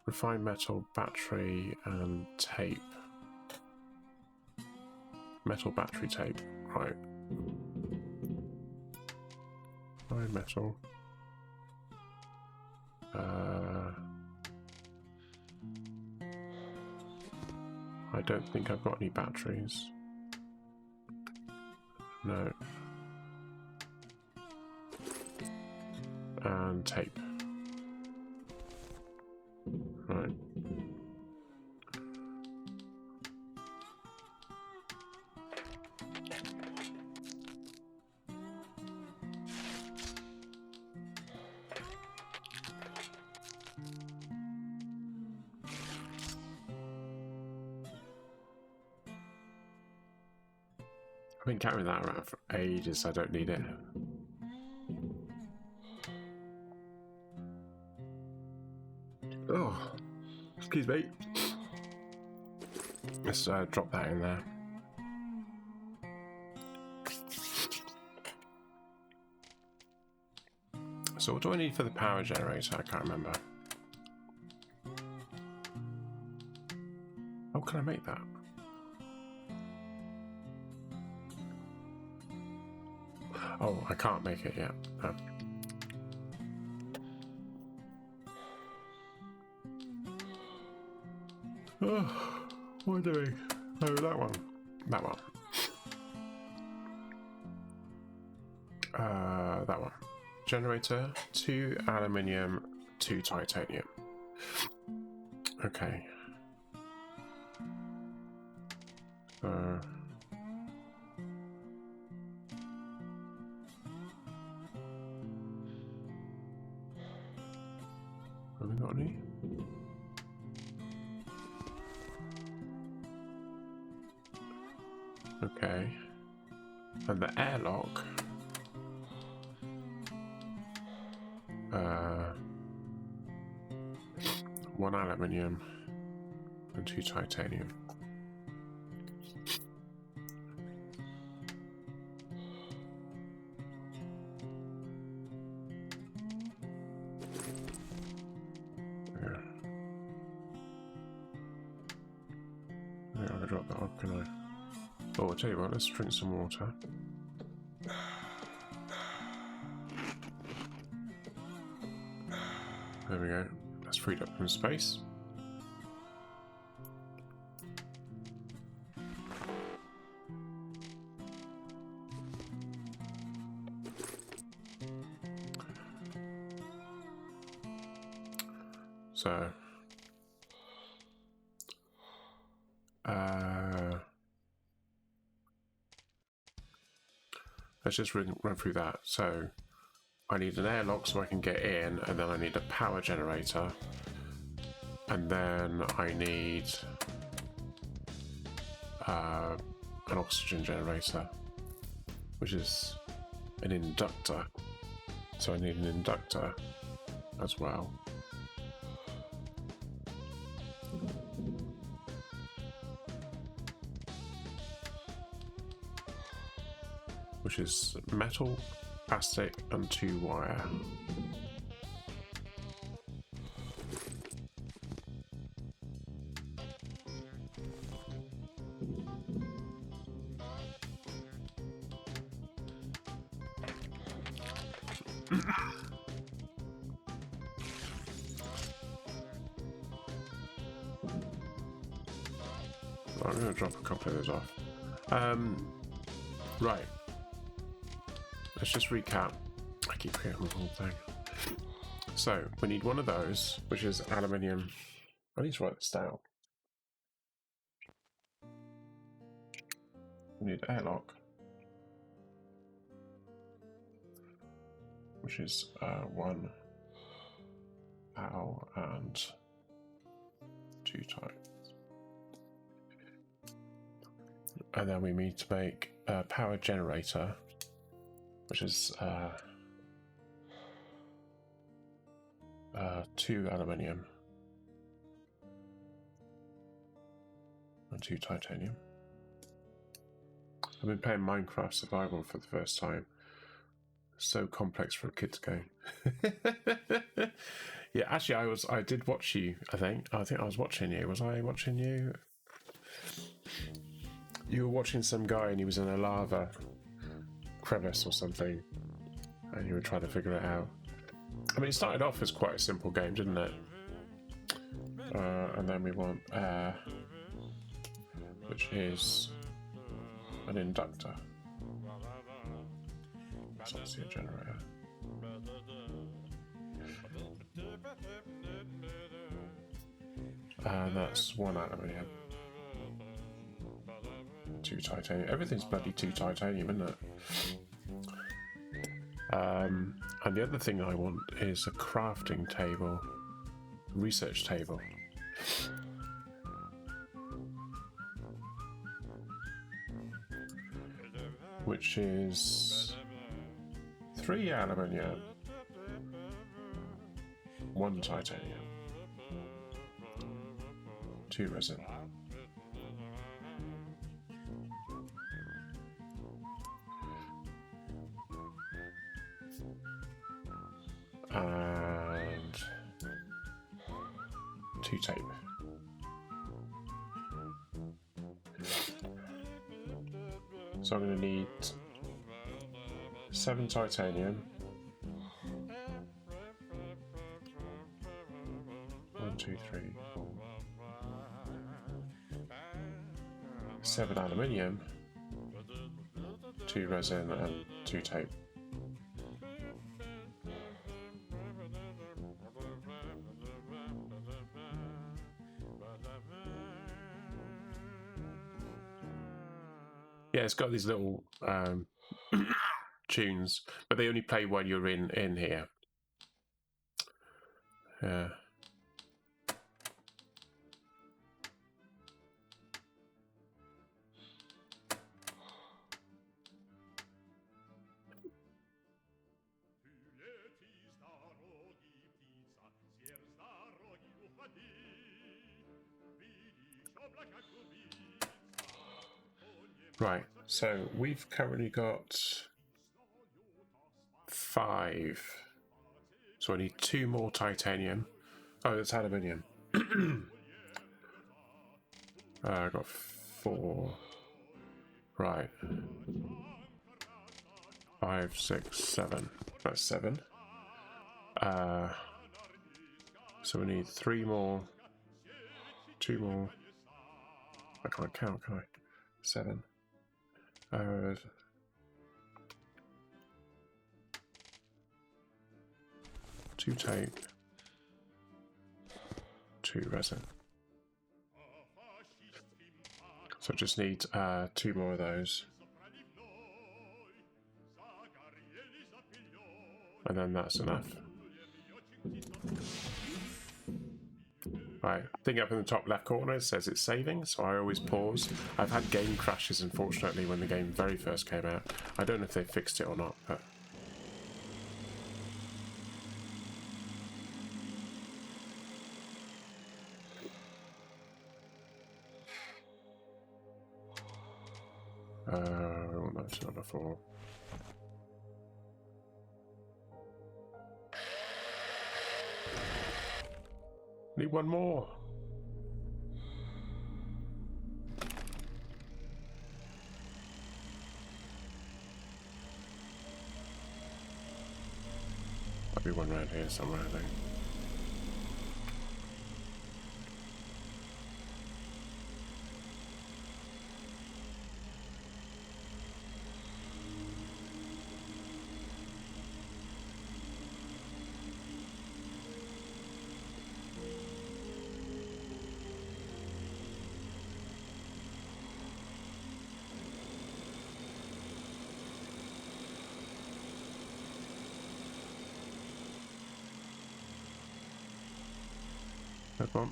Refined metal, battery, and tape. Metal, battery, tape. Right. Refined metal. I don't think I've got any batteries. No. And tape. Right. been carrying that around for ages, I don't need it. Oh, excuse me. Let's drop that in there. So what do I need for the power generator? I can't remember. How can I make that? Oh, I can't make it yet. No. Oh, what am I doing? Oh, that one. That one. That one. Generator, 2 aluminium, 2 titanium. Okay. Have we got any? Okay. And the airlock. 1 aluminium and 2 titanium. Yeah. I'm gonna drop that off, can I? Oh, I'll tell you what, let's drink some water. There we go. That's freed up some space. So, let's just run through that. So, I need an airlock so I can get in, and then I need a power generator, and then I need an oxygen generator, which is an inductor. So I need an inductor as well. Which is metal, plastic, and 2 wire. I'm going to drop a couple of those off. Right. Let's just recap. I keep forgetting the whole thing. So, we need one of those, which is aluminium. I need to write this down. We need airlock, which is 1 POW and 2 type. And then we need to make a power generator, which is 2 aluminium and 2 titanium. I've been playing Minecraft Survival for the first time. So complex for a kid's game. Yeah, actually, I did watch you. I think I was watching you. Was I watching you? You were watching some guy, and he was in a lava crevice or something, and you were trying to figure it out. I mean, it started off as quite a simple game, didn't it? And then we want air, which is an inductor. It's obviously a generator. And that's 1 aluminium, 2 titanium. Everything's bloody 2 titanium, isn't it? And the other thing I want is a crafting table, research table. which is 3 aluminium, 1 titanium, 2 resin. And 2 tape. So I'm going to need 7 titanium, 1, 2, 3, 7 aluminium, 2 resin, and 2 tape. Yeah, it's got these little tunes, but they only play while you're in here. Yeah. Right, so we've currently got 5. So I need 2 more titanium. Oh, that's aluminium. I got 4. Right. 5, 6, 7. That's 7. So we need 3 more. 2 more. I can't count, can I? 7. 2 tape, 2 resin. So I just need 2 more of those. And then that's enough. Right, thing up in the top left corner, it says it's saving, so I always pause. I've had game crashes, unfortunately, when the game very first came out. I don't know if they fixed it or not, but... Oh, that's number 4. Need 1 more. Might be 1 around here somewhere, I think. No problem.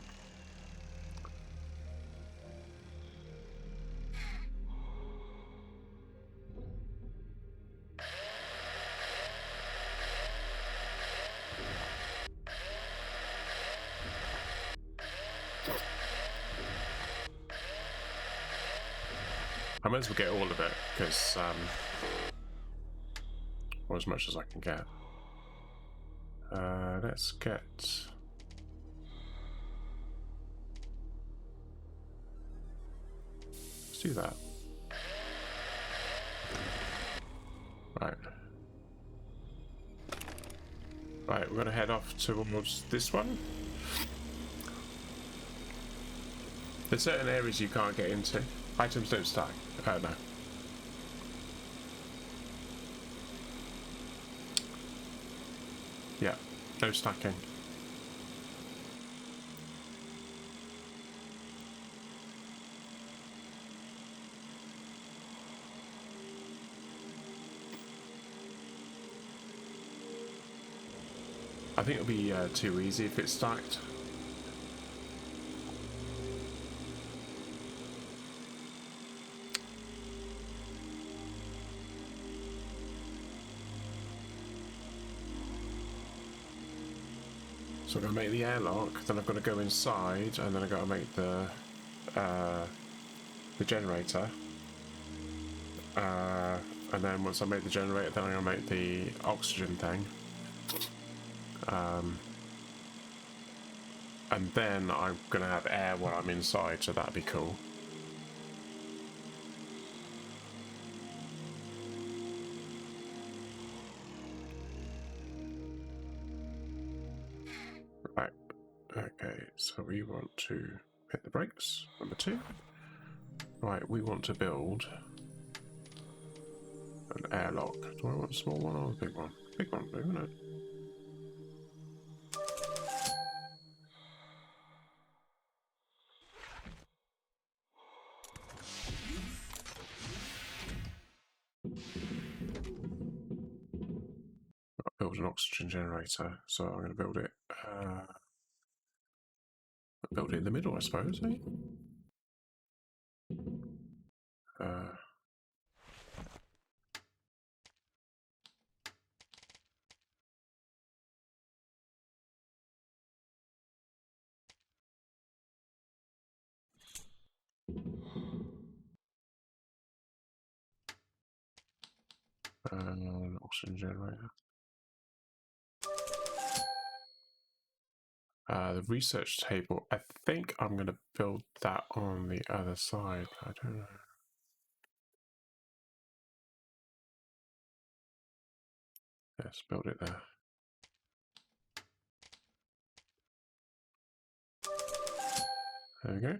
I might as well get all of it, because, or as much as I can get. Let's get... Let's do that. Right. Right, we're going to head off towards this one. There's certain areas you can't get into. Items don't stack. No. Yeah, no stacking. I think it'll be too easy if it's stacked. So I'm going to make the airlock, then I've got to go inside, and then I've got to make the generator. And then once I make the generator, then I'm going to make the oxygen thing. And then I'm going to have air while I'm inside, so that'd be cool. Right. Okay, so we want to hit the brakes, number 2. Right, we want to build an airlock. Do I want a small one or a big one? Big one, isn't it? Build an oxygen generator, so I'm going to build it. Build it in the middle, I suppose. Eh? Oxygen generator. The research table. I think I'm going to build that on the other side. I don't know. Let's build it there. There we go.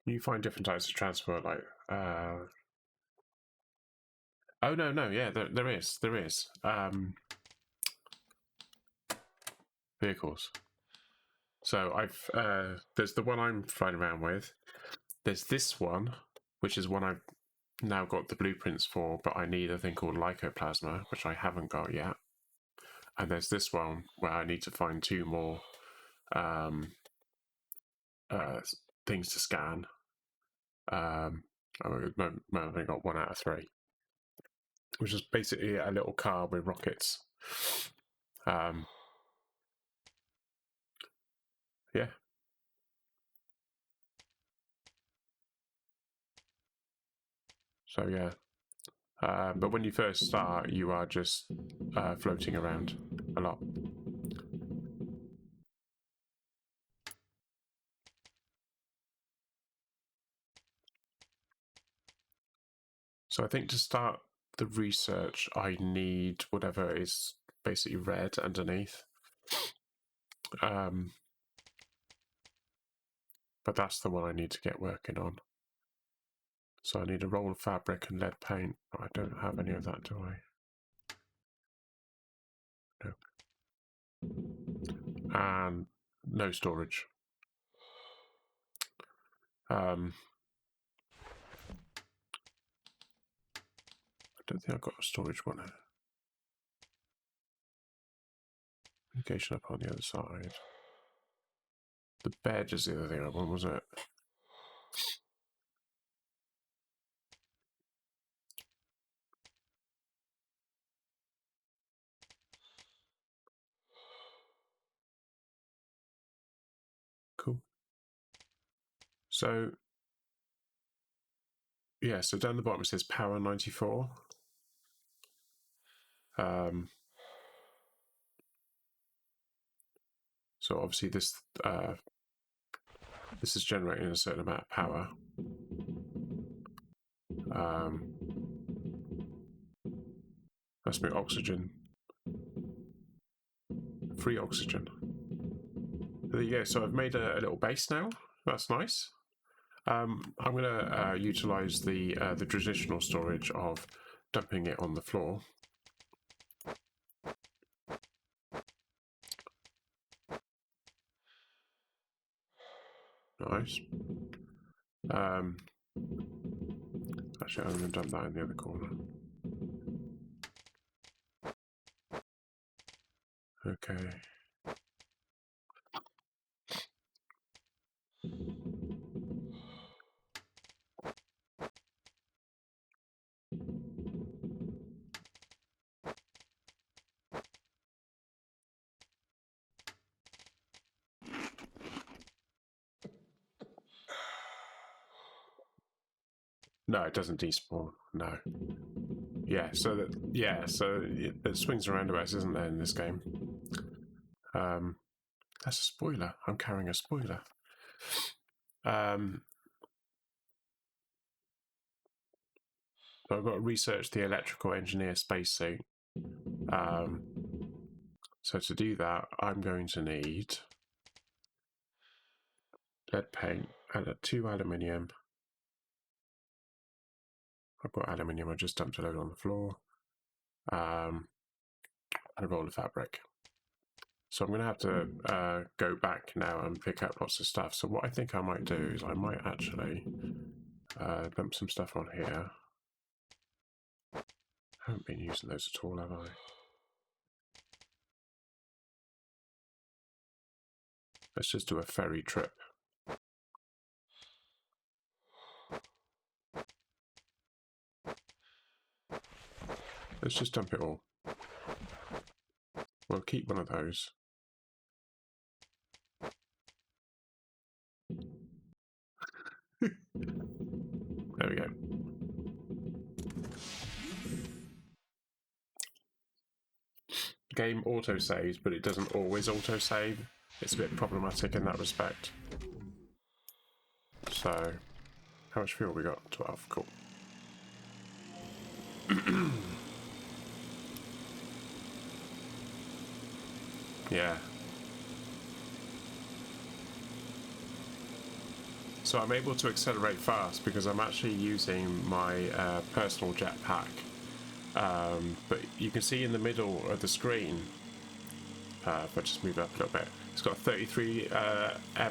You find different types of transport, like. Oh no, yeah, there is. Vehicles. So there's the one I'm flying around with. There's this one, which is one I've now got the blueprints for, but I need a thing called lycoplasma, which I haven't got yet. And there's this one where I need to find 2 more things to scan. I've only got 1 out of 3, which is basically a little car with rockets. Yeah. So yeah. But when you first start, you are just floating around a lot. So I think to start the research, I need whatever is basically red underneath. But that's the one I need to get working on. So I need a roll of fabric and lead paint. I don't have any of that, do I? No. And no storage. I don't think I've got a storage one. Communication up on the other side. The bed is the other thing I want, was it? Cool. So, yeah, so down the bottom it says power 94. So obviously this is generating a certain amount of power. That's my oxygen. Free oxygen. There you go. So I've made a little base now. That's nice. I'm going to utilize the traditional storage of dumping it on the floor. Nice. Actually, I'm going to dump that in the other corner. Okay. No, it doesn't despawn. No. Yeah, so it swings and roundabouts, isn't there, in this game? That's a spoiler. I'm carrying a spoiler. So I've got to research the electrical engineer spacesuit. So to do that, I'm going to need lead paint and 2 aluminium. I've got aluminium. I just dumped a load on the floor. And a roll of fabric. So I'm going to have to go back now and pick up lots of stuff. So what I think I might do is I might actually dump some stuff on here. I haven't been using those at all, have I? Let's just do a ferry trip. Let's just dump it all. We'll keep one of those. There we go. Game auto-saves, but it doesn't always auto-save. It's a bit problematic in that respect. So, how much fuel we got? 12, cool. Yeah. So I'm able to accelerate fast because I'm actually using my personal jetpack. But you can see in the middle of the screen, if I just move up a little bit, it's got 33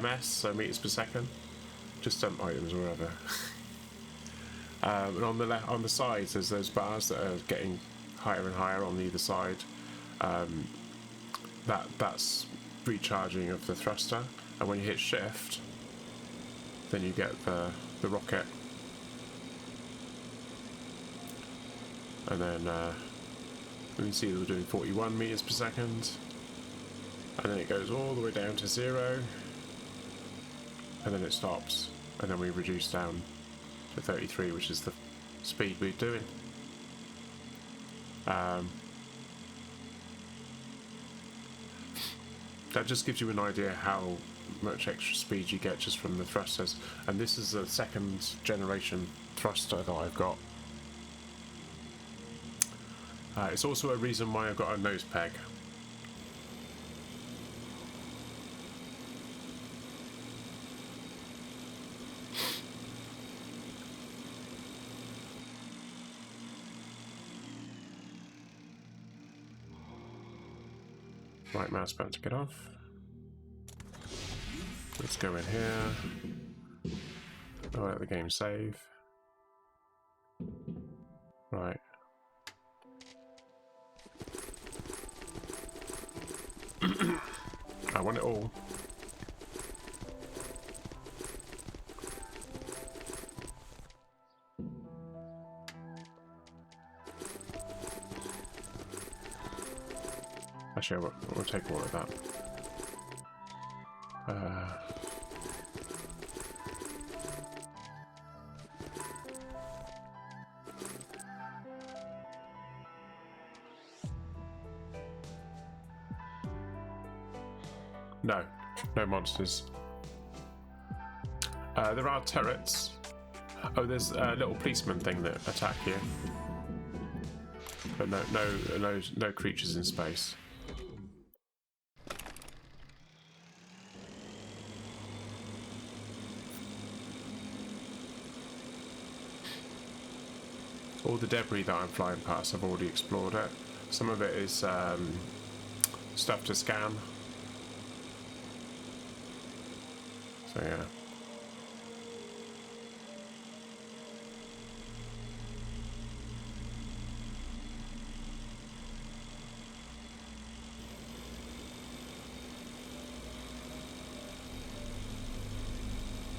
ms, so meters per second. Just dump items wherever. And on the sides, there's those bars that are getting higher and higher on either side. That's recharging of the thruster, and when you hit shift, then you get the rocket, and then you can see that we're doing 41 meters per second, and then it goes all the way down to 0, and then it stops, and then we reduce down to 33, which is the speed we're doing. That just gives you an idea how much extra speed you get just from the thrusters. And this is a 2nd generation thruster that I've got. It's also a reason why I've got a nose peg. Right mouse button to get off. Let's go in here. I'll let the game save. Right. I want it all. Actually, we'll take all of that. No monsters. There are turrets. Oh, there's a little policeman thing that attack you, but no creatures in space. All the debris that I'm flying past, I've already explored it. Some of it is stuff to scan. So yeah.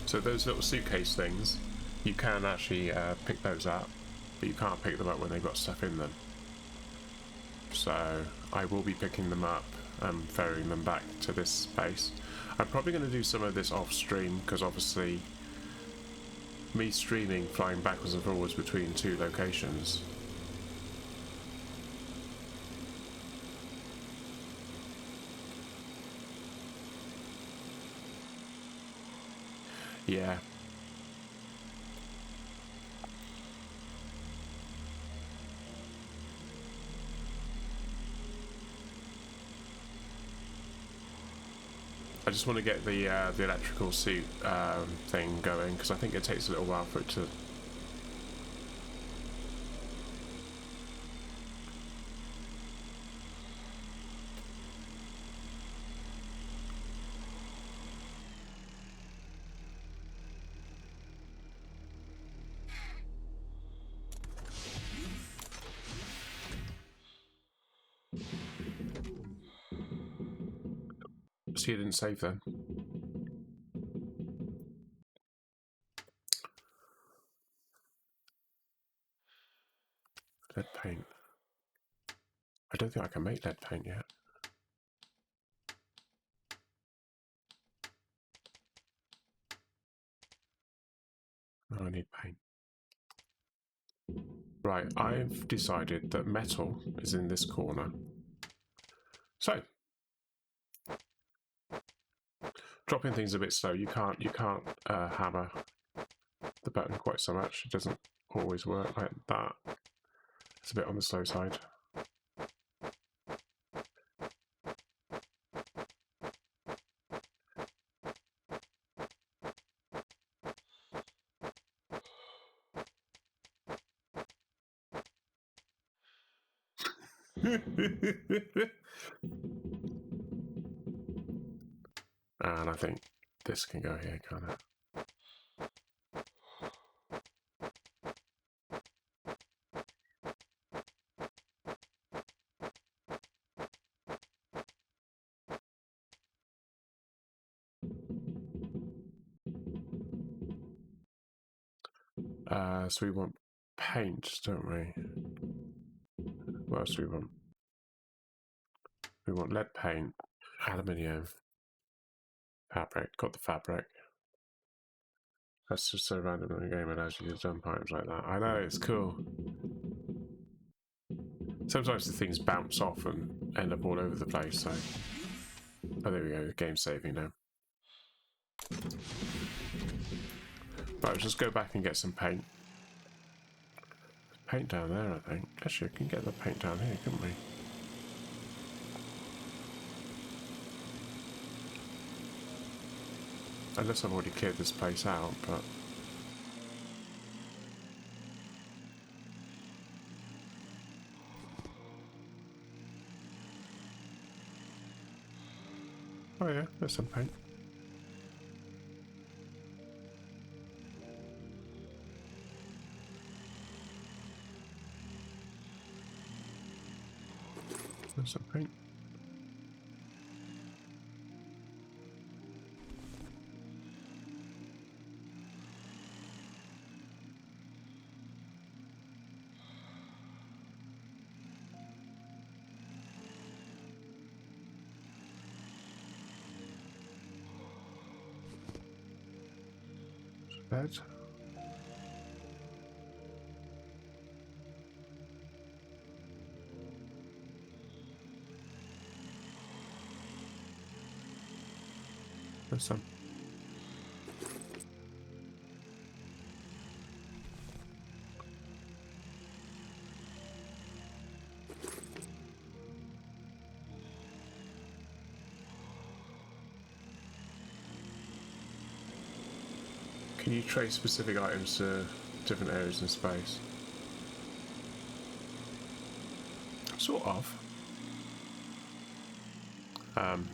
So those little suitcase things, you can actually pick those up, but you can't pick them up when they've got stuff in them. So I will be picking them up and ferrying them back to this base. I'm probably going to do some of this off stream because obviously me streaming flying backwards and forwards between two locations. Yeah. I just want to get the electrical suit thing going, because I think it takes a little while for it to... So you didn't save then? Lead paint. I don't think I can make lead paint yet. Oh, I need paint. Right, I've decided that metal is in this corner. So, dropping things a bit slow. You can't hammer the button quite so much. It doesn't always work like that. It's a bit on the slow side. And I think this can go here, can't it? So we want paint, don't we? What else do we want? We want lead paint, aluminium, fabric. Got the fabric. That's just so random in the game. It allows you to jump items like that. I know, it's cool. Sometimes the things bounce off and end up all over the place, so... Oh, there we go. The game's saving now. Right, let's just go back and get some paint. There's paint down there, I think. Actually, we can get the paint down here, couldn't we? Unless I've already cleared this place out, but... Oh yeah, there's some paint. There's some paint. Bed. There's some. Can you trace specific items to different areas in space? Sort of.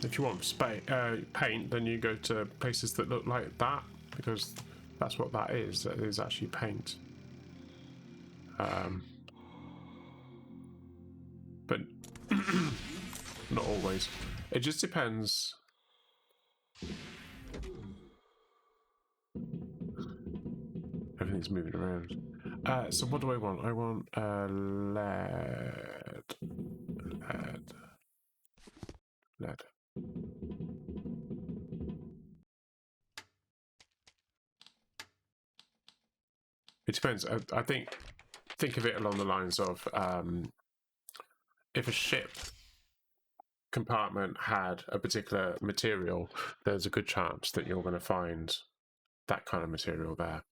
If you want paint, then you go to places that look like that, because that's what that is. That is actually paint. But not always. It just depends. Everything's moving around. So what do I want? I want lead. It depends. I think of it along the lines of if a ship compartment had a particular material, there's a good chance that you're going to find that kind of material there.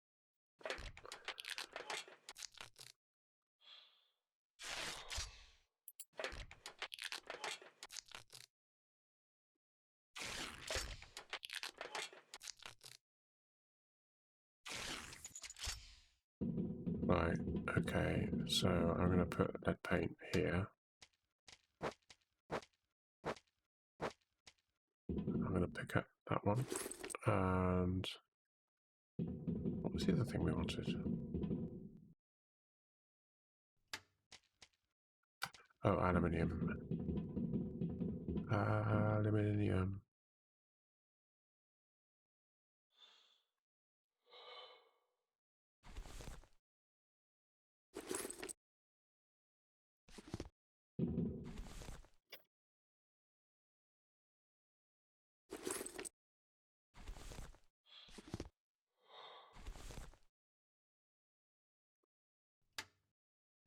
Right, okay, so I'm going to put lead paint here. I'm going to pick up that one. And what was the other thing we wanted? Oh, aluminium. Aluminium.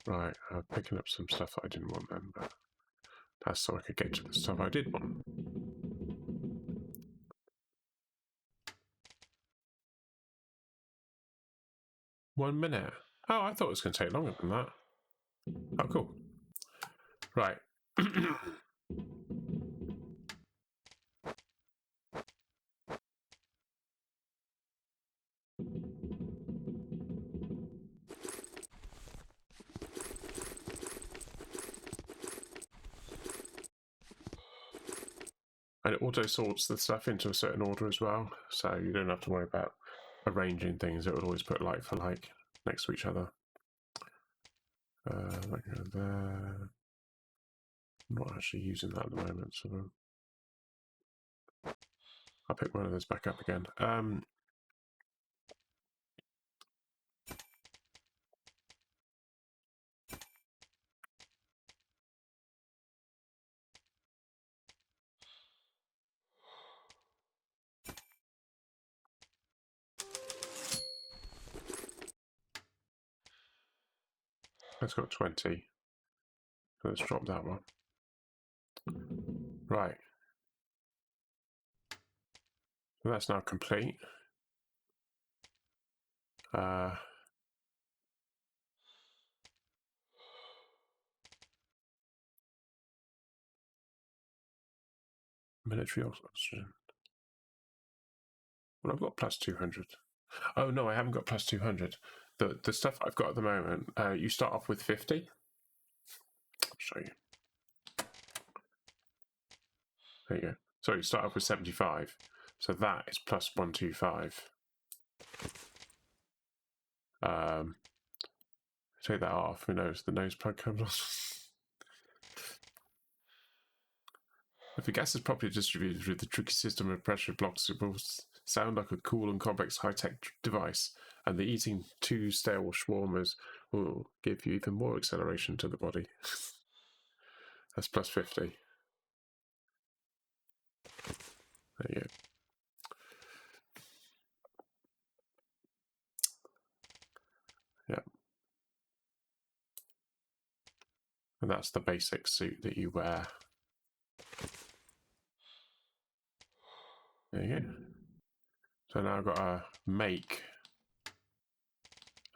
Right, I'm picking up some stuff that I didn't want then, but that's so I could get to the stuff I did want. One minute. Oh, I thought it was going to take longer than that. Oh, cool. Right. And it auto sorts the stuff into a certain order as well, so you don't have to worry about arranging things. It will always put like for like next to each other. Like there. I'm not actually using that at the moment, so I'll pick one of those back up again. Let's go 20. Let's drop that one. Right. So that's now complete. Military oxygen. Well, I've got plus 200. Oh, no, I haven't got plus 200. The stuff I've got at the moment, you start off with 50. I'll show you. There you go. So you start off with 75. So that is plus 125. Take that off. Who knows? The nose plug comes off. If the gas is properly distributed through the tricky system of pressure blocks, it will sound like a cool and complex high-tech device, and the eating two stale shawarmas will give you even more acceleration to the body. That's plus 50. There you go. Yeah. And that's the basic suit that you wear. There you go. So now I've got to make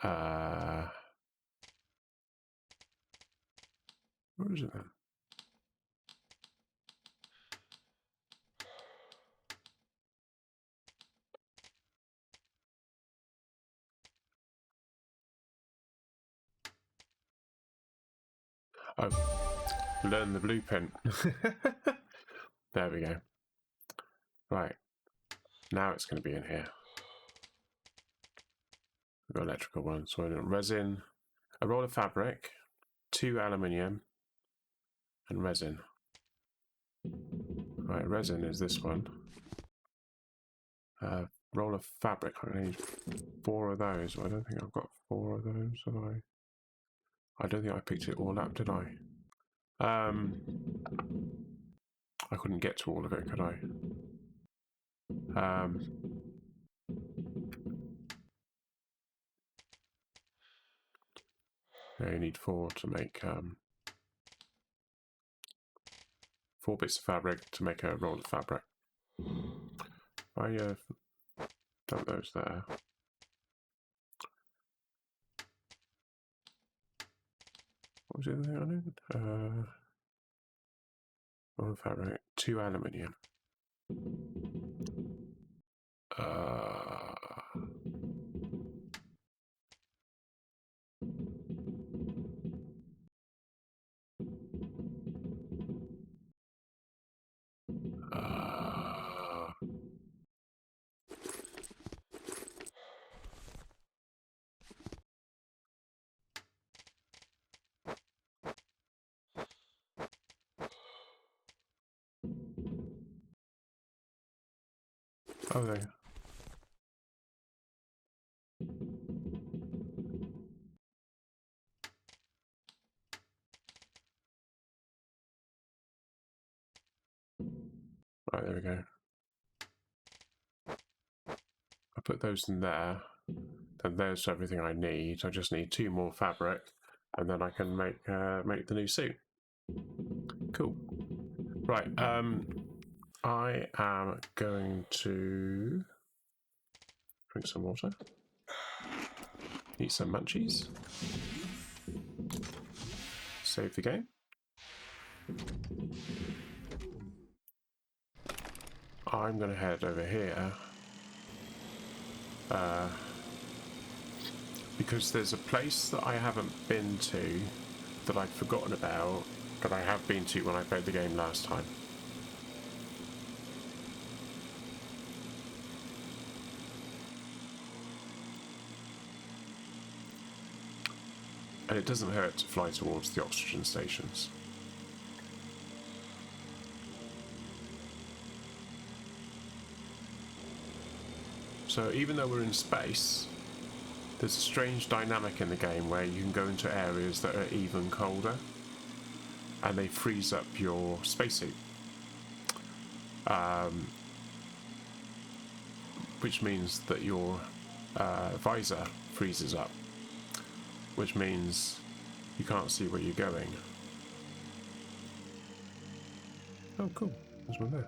where is it then? Oh, learn the blueprint. There we go. Right. Now it's going to be in here. We've got electrical ones. So we've got resin, a roll of fabric, 2 aluminium, and resin. Right, resin is this one. Roll of fabric. I need 4 of those. I don't think I've got 4 of those, have I? I don't think I picked it all up, did I? I couldn't get to all of it, could I? Yeah, you need 4 to make 4 bits of fabric to make a roll of fabric. I dump those there. What was the other thing I needed? Roll of fabric, 2 aluminium. Oh, there. Right, there we go. I put those in there, and there's everything I need. I just need 2 more fabric, and then I can make the new suit. Cool. Right, I am going to drink some water, eat some munchies, save the game. I'm going to head over here because there's a place that I haven't been to that I'd forgotten about that I have been to when I played the game last time. And it doesn't hurt to fly towards the oxygen stations. So even though we're in space, there's a strange dynamic in the game where you can go into areas that are even colder and they freeze up your spacesuit. Which means that your visor freezes up, which means you can't see where you're going. Oh, cool. There's one there.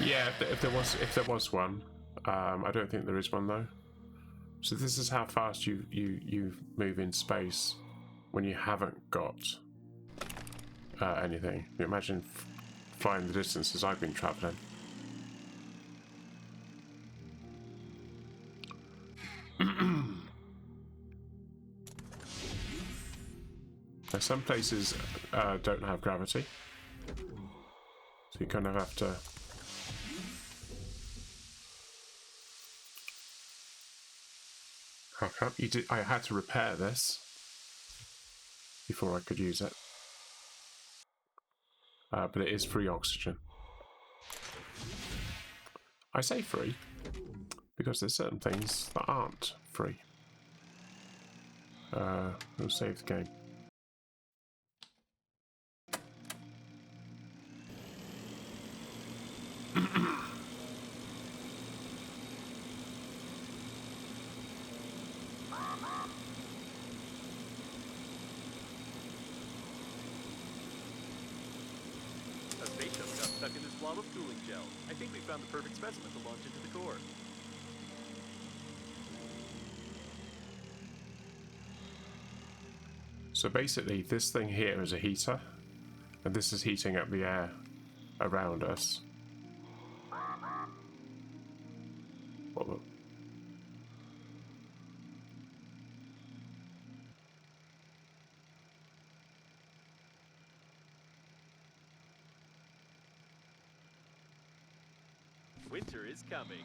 Yeah, if there was one, I don't think there is one though. So this is how fast you move in space when you haven't got anything. You imagine flying the distances I've been travelling. Now some places don't have gravity, so you kind of have to. I had to repair this before I could use it. But it is free oxygen. I say free because there's certain things that aren't free. We'll save the game. A spaceship got stuck in this blob of cooling gel. I think we found the perfect specimen to launch into the core. So basically, this thing here is a heater, and this is heating up the air around us. What? Winter is coming.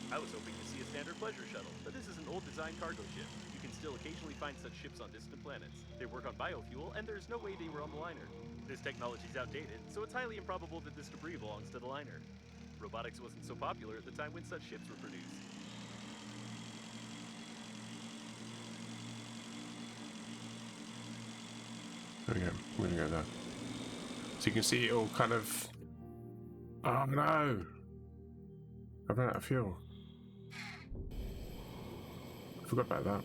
I was hoping to see a standard pleasure shuttle, but this is an old design cargo ship. You can still occasionally find such ships on distant planets. They work on biofuel, and there's no way they were on the liner. This technology's outdated, so it's highly improbable that this debris belongs to the liner. Robotics wasn't so popular at the time when such ships were produced. There we go. I'm gonna go there. So you can see it all kind of. Oh no! I've run out of fuel. I forgot about that.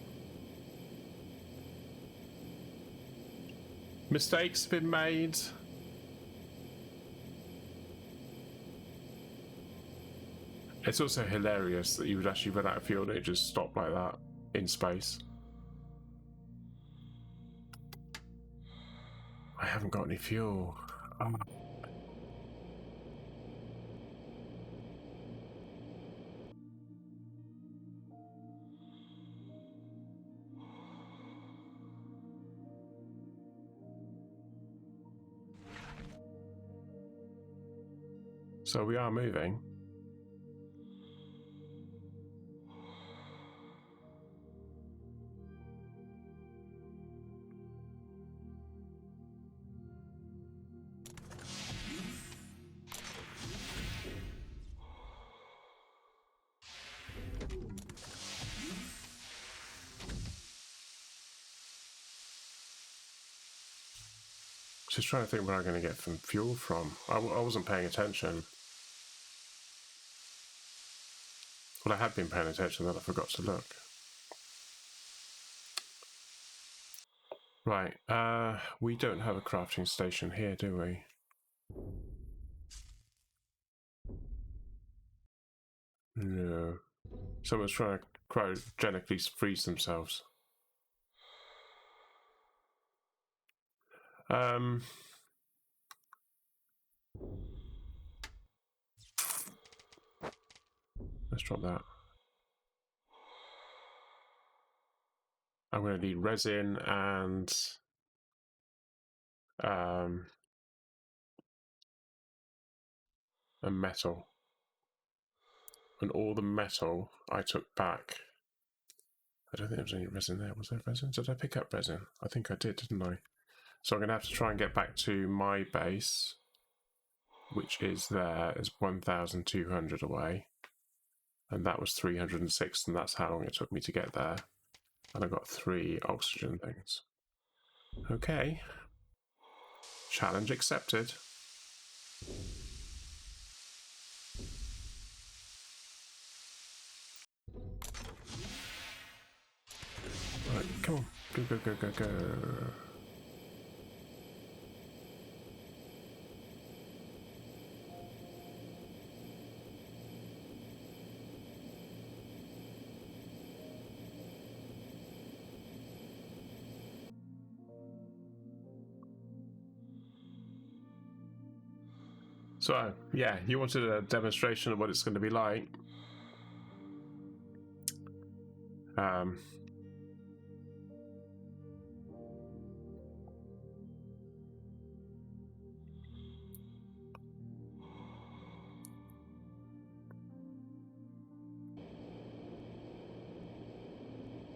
Mistakes have been made. It's also hilarious that you would actually run out of fuel and it just stopped like that in space. I haven't got any fuel. Oh. So we are moving. Just trying to think where I'm going to get some fuel from. I wasn't paying attention. Well, I had been paying attention, then I forgot to look. Right, we don't have a crafting station here, do we? No. Someone's trying to cryogenically freeze themselves. Let's drop that. I'm going to need resin and metal. And all the metal I took back. I don't think there was any resin there. Was there resin? Did I pick up resin? I think I did, didn't I? So I'm going to have to try and get back to my base, which is there, is 1,200 away. And that was 306, and that's how long it took me to get there. And I got 3 oxygen things. Okay. Challenge accepted. Right, come on. Go, go, go, go, go. So, yeah, you wanted a demonstration of what it's going to be like.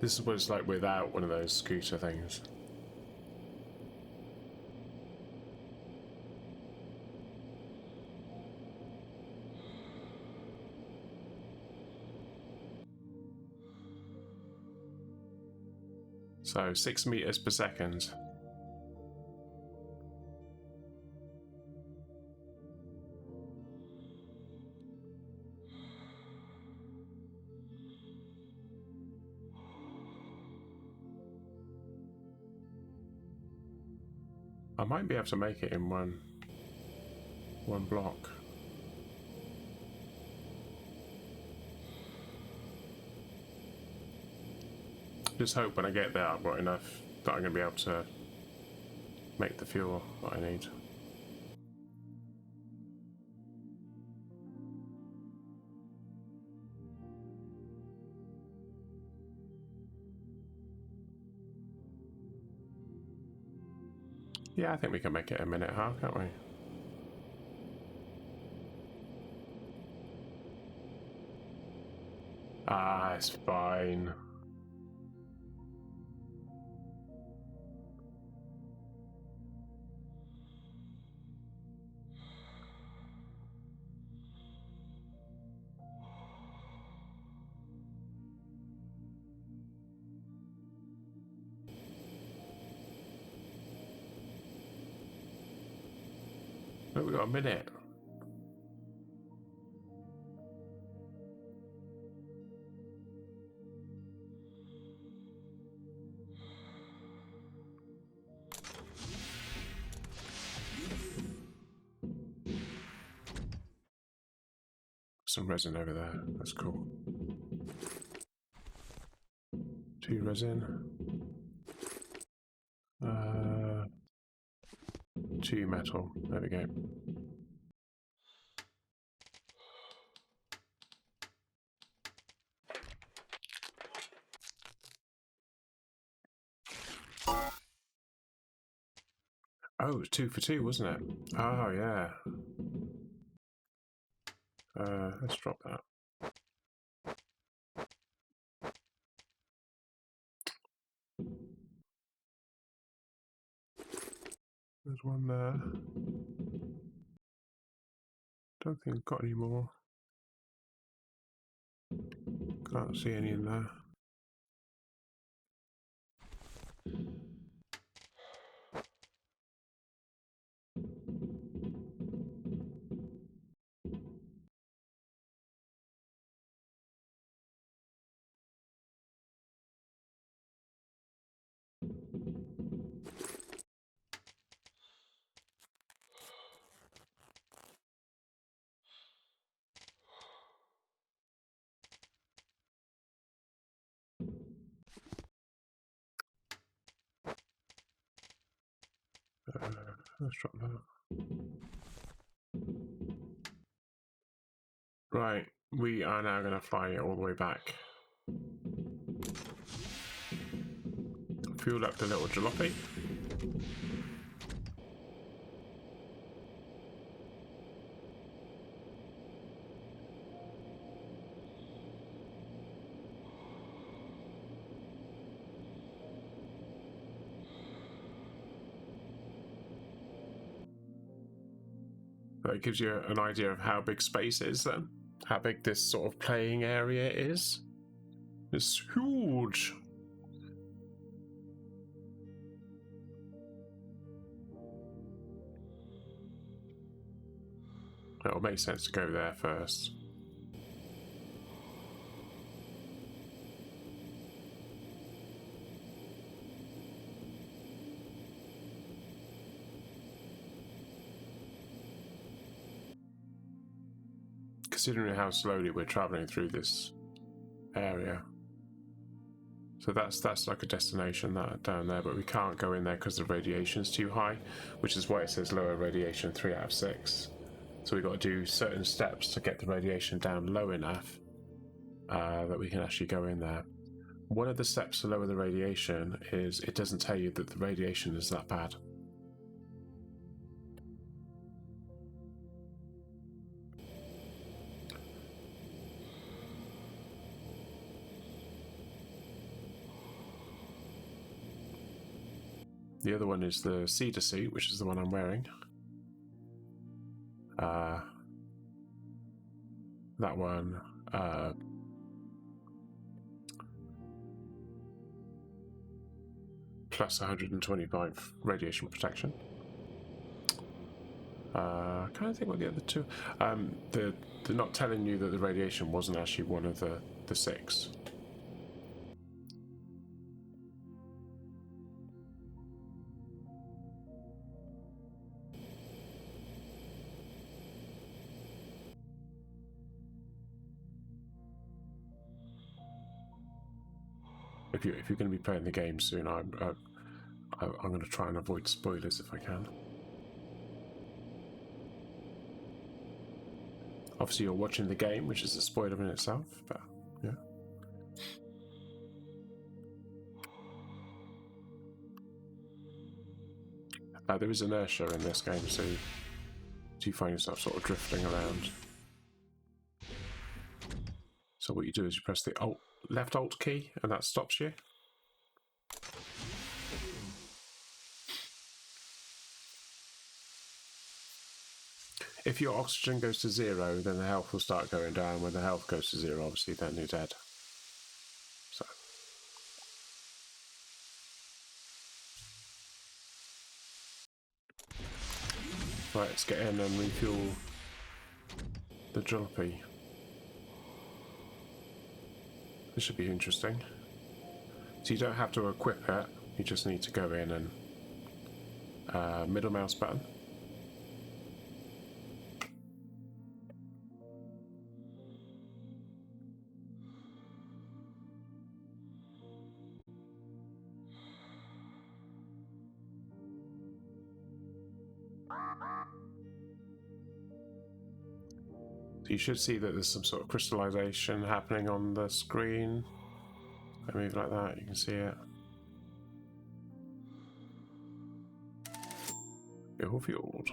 This is what it's like without one of those scooter things. So 6 meters per second. I might be able to make it in one block. Just hope when I get there I've got enough that I'm going to be able to make the fuel that I need. Yeah, I think we can make it a minute and a half, can't we? Ah, it's fine. Oh, we got a minute. Some resin over there. That's cool. 2 resin. 2 metal. There we go. Oh, it was 2 for 2, wasn't it? Oh, yeah. Let's drop that. There's one there. Don't think I've got any more. Can't see any in there. Let's drop that. Right, we are now going to fly it all the way back. Fuel up the little jalopy. That gives you an idea of how big space is then. How big this sort of playing area is. It's huge. It'll make sense to go there first. Considering how slowly we're traveling through this area. So that's like a destination that down there, but we can't go in there because the radiation's too high, which is why it says lower radiation 3 out of 6. So we've got to do certain steps to get the radiation down low enough that we can actually go in there. One of the steps to lower the radiation is it doesn't tell you that the radiation is that bad. The other one is the cedar suit, which is the one I'm wearing. That one plus 125 radiation protection. I kind of think what the other two. They're not telling you that the radiation wasn't actually one of the 6. If you're going to be playing the game soon, I'm going to try and avoid spoilers if I can. Obviously, you're watching the game, which is a spoiler in itself, but yeah. There is inertia in this game, so you find yourself sort of drifting around. So what you do is you press the left Alt key, and that stops you. If your oxygen goes to 0, then the health will start going down. When the health goes to 0, obviously, then you're dead. So. Right, let's get in and refuel the jalopy. This should be interesting. So you don't have to equip it, you just need to go in and middle mouse button. So you should see that there's some sort of crystallization happening on the screen. I move like that, you can see it. Fuel fueled.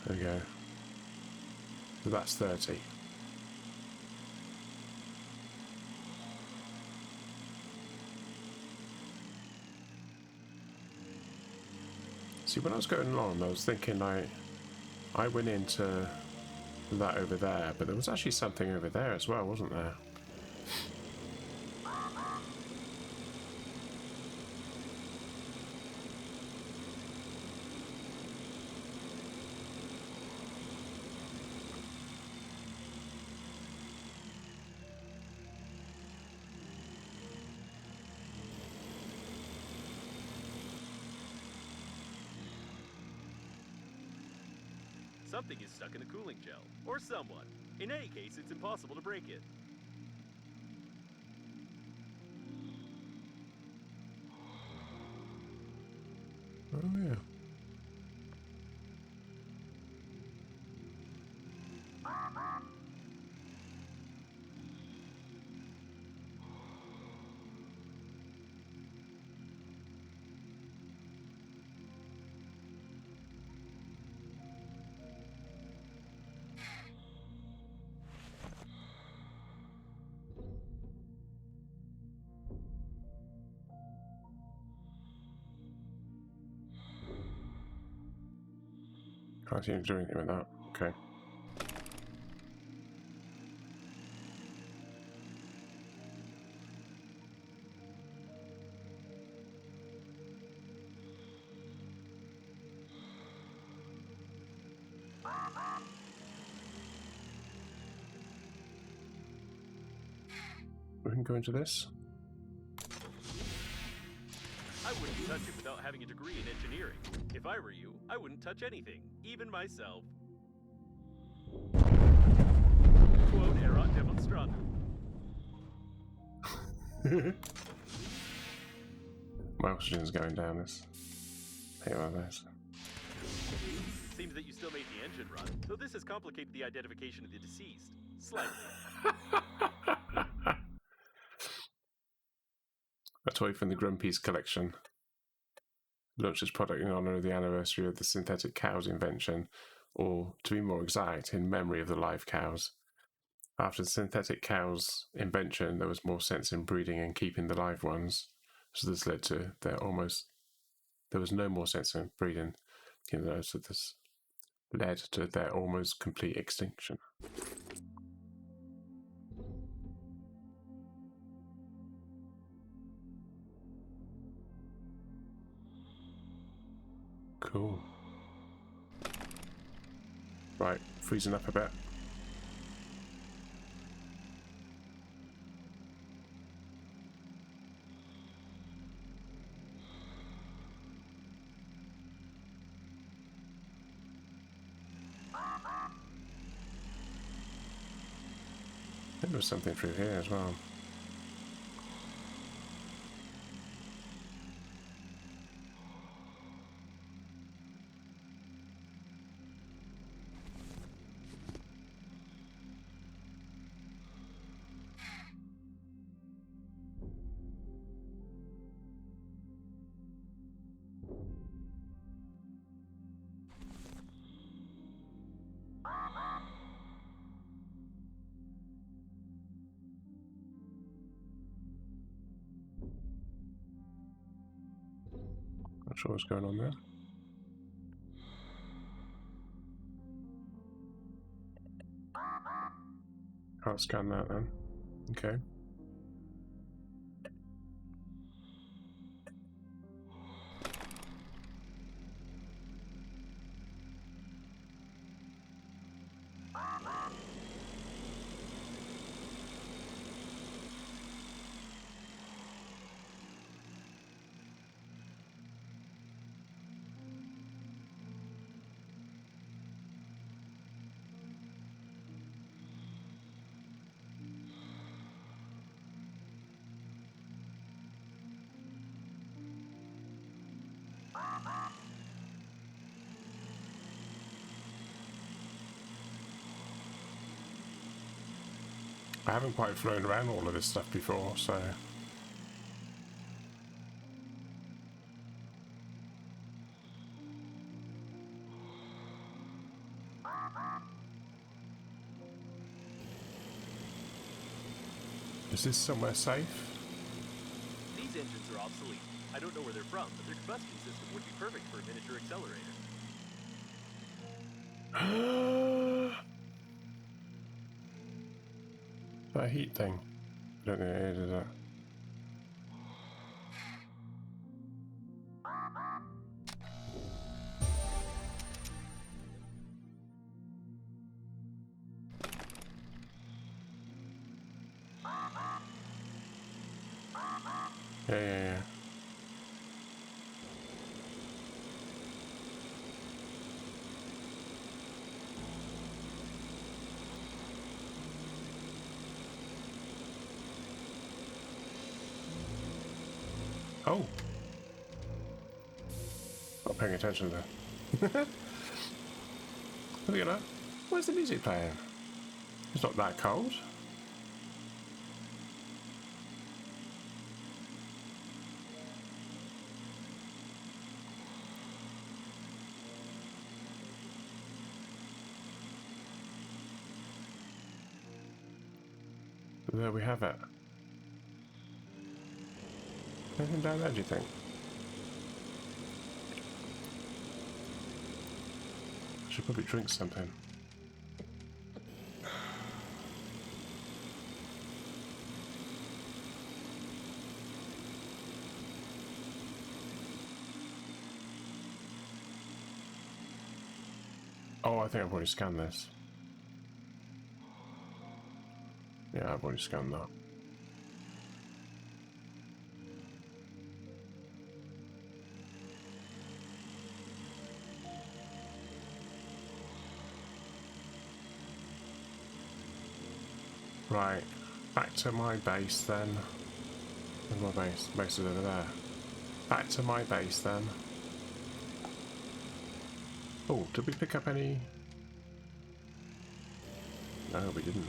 There we go. So that's 30. See, when I was going along, I was thinking I went into that over there, but there was actually something over there as well, wasn't there? Something is stuck in the cooling gel. Or someone. In any case, it's impossible to break it. Oh, yeah. Can't seem to do anything with that. Okay. We can go into this. I wouldn't touch it without having a degree in engineering. If I were you, I wouldn't touch anything, even myself. Quod erat demonstratum. My oxygen's going down. This. Hey, about this. Seems that you still made the engine run, though this has complicated the identification of the deceased. Slightly. A toy from the Grumpy's collection. Launched its product in honour of the anniversary of the synthetic cow's invention, or, to be more exact, in memory of the live cows. After the synthetic cow's invention, there was more sense in breeding and keeping the live ones, so this led to there was no more sense in breeding, so this led to their almost complete extinction. Cool. Right, freezing up a bit. There was something through here as well. sure what's going on there. Can't scan that then. Okay. I haven't quite flown around all of this stuff before, so... Is this somewhere safe? These engines are obsolete. I don't know where they're from, but their combustion system would be perfect for a miniature accelerator. That heat thing. I don't think it is that. Yeah. Oh! Not paying attention there. Look at that. Where's the music playing? It's not that cold. There we have it. Anything down there, do you think? I should probably drink something. Oh, I think I've already scanned this. Yeah, I've already scanned that. Right, back to my base then. Where's my base? Base is over there. Back to my base then. Oh, did we pick up any? No, we didn't.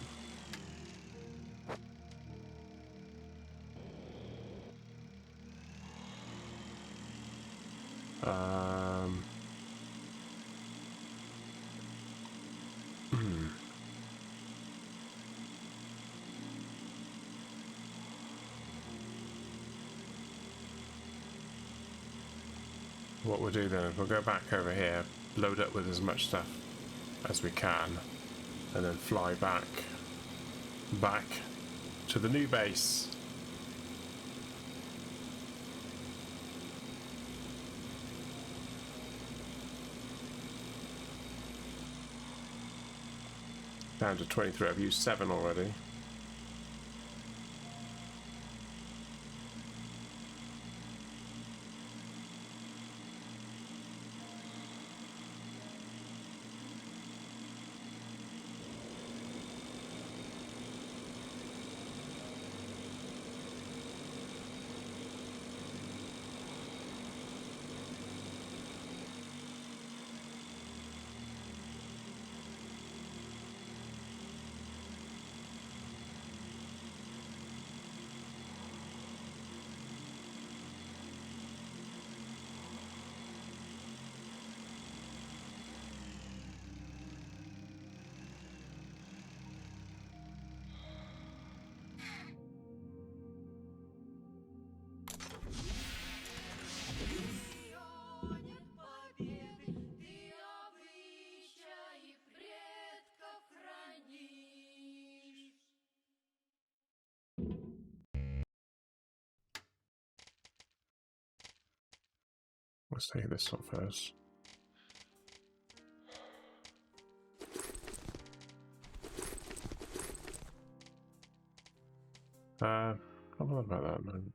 What we'll do then is we'll go back over here, load up with as much stuff as we can, and then fly back to the new base. Down to 23, I've used 7 already. let's take this off first. I don't know about that, man.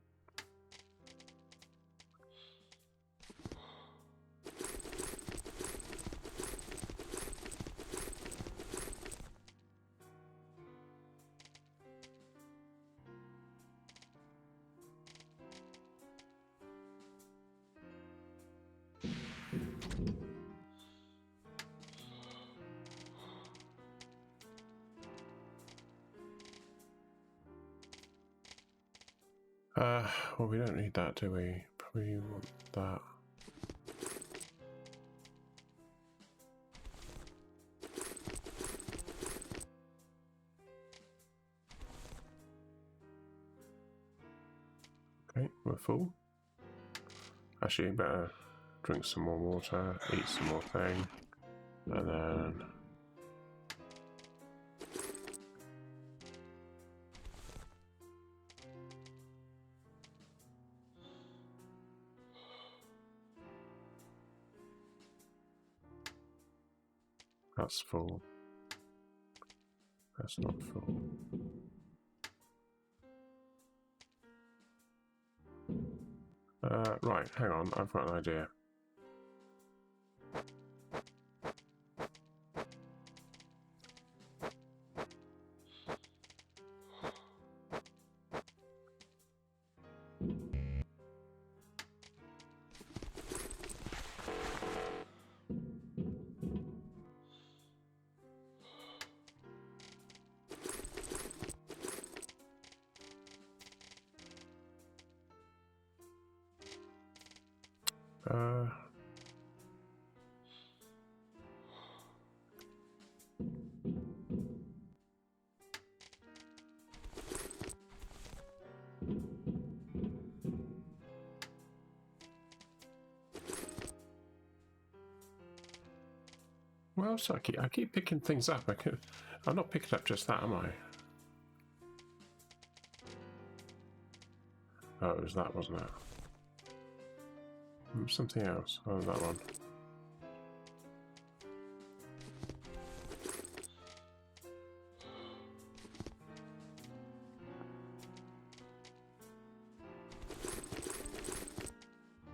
Well, we don't need that, do we? Probably want that. Okay, we're full. Actually, better drink some more water, eat some more thing, and then... That's full. That's not full. Right, hang on, I've got an idea. Well, so I keep picking things up. I'm not picking up just that, am I? Oh, it was that, wasn't it? Something else. Oh, that one.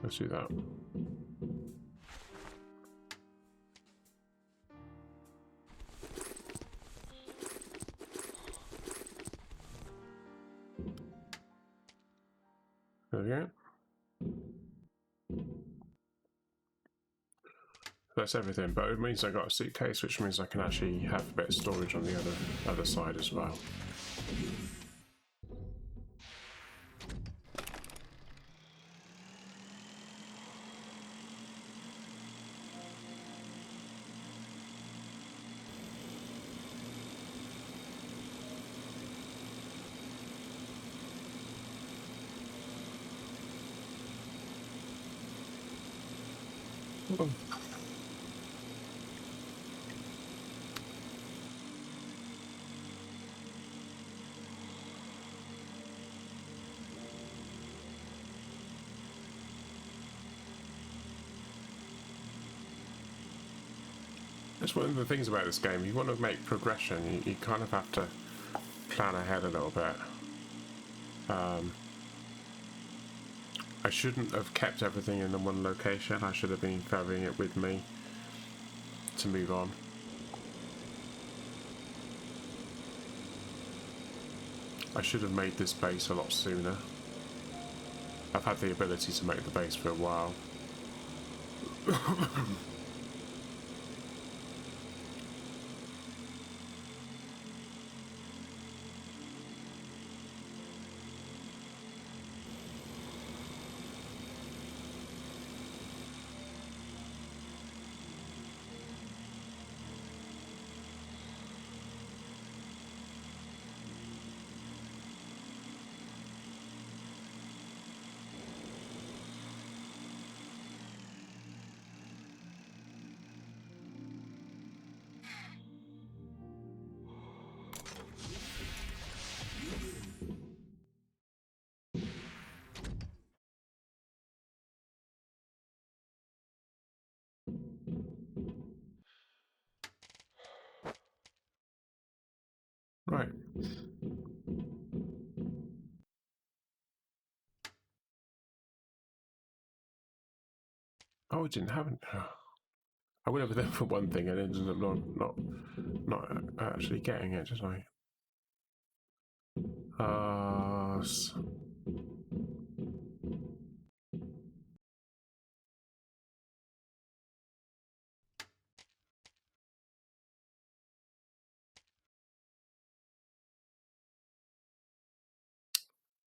Let's do that. There we go. That's everything, but it means I got a suitcase, which means I can actually have a bit of storage on the other side as well. Oh. That's one of the things about this game. If you want to make progression, you kind of have to plan ahead a little bit. I shouldn't have kept everything in the one location. I should have been carrying it with me to move on. I should have made this base a lot sooner. I've had the ability to make the base for a while. Right. Oh, it didn't happen. I went over there for one thing and ended up not actually getting it, did I?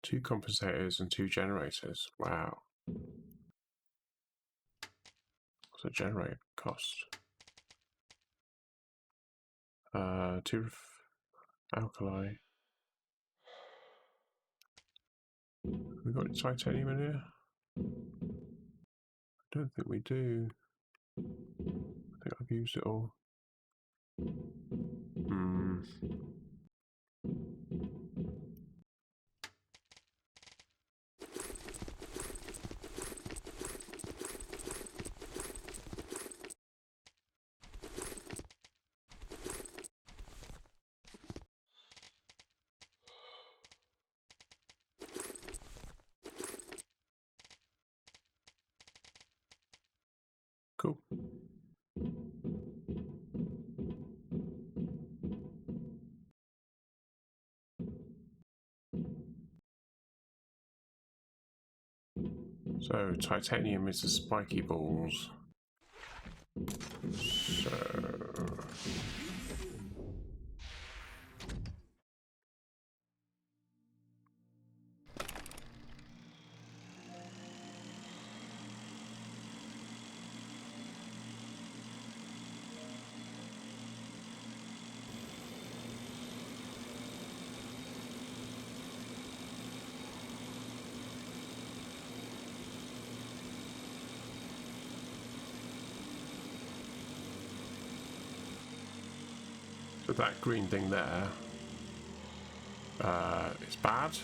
Two compensators and two generators. Wow. What's a generator cost? Two alkali. We got titanium in here? I don't think we do. I think I've used it all. Hmm. Cool. So titanium is the spiky balls. So that green thing there is bad.